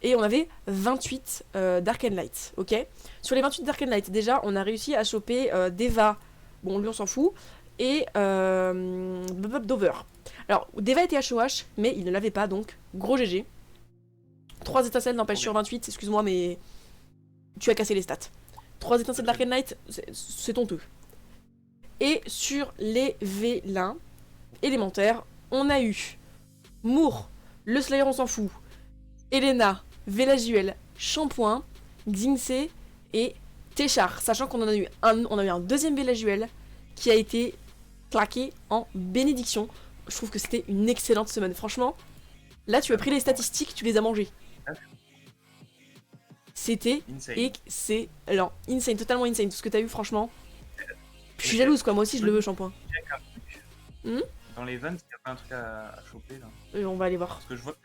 Et on avait 28 Dark and Light, ok. Sur les 28 Dark and Light, déjà, on a réussi à choper Deva. Bon, lui, on s'en fout. Et Dover. Alors, Deva était HOH, mais il ne l'avait pas, donc gros GG. 3 étincelles n'empêche sur 28, excuse-moi, mais tu as cassé les stats. 3 étincelles Dark and Light, c'est honteux. Et sur les vélins élémentaires, on a eu Moore, le Slayer, on s'en fout. Elena, Velajuel, Shampoing, Xingse et Téchar. Sachant qu'on en a eu un deuxième Velajuel qui a été claqué en bénédiction. Je trouve que c'était une excellente semaine. Franchement, là tu as pris les statistiques, tu les as mangées. C'était excellent. Insane, totalement insane. Tout ce que t'as eu, franchement. Je suis jalouse quoi, moi aussi je le veux, Shampoing. Dans les vents, il y a pas un truc à choper là. On va aller voir. Parce que je vois que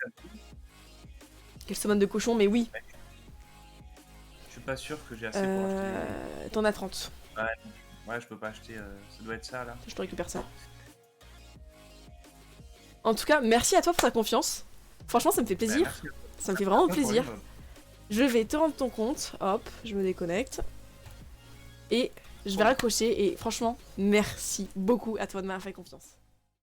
Quelle semaine de cochon, mais oui. je suis pas sûr que j'ai assez pour acheter. T'en as 30. Ouais, je peux pas acheter. Ça doit être ça là. Je te récupère ça. En tout cas, merci à toi pour ta confiance. Franchement, ça me fait plaisir. Merci. Ça me fait vraiment plaisir. Problème. Je vais te rendre ton compte. Hop, je me déconnecte. Et je vais raccrocher. Et franchement, merci beaucoup à toi de m'avoir fait confiance.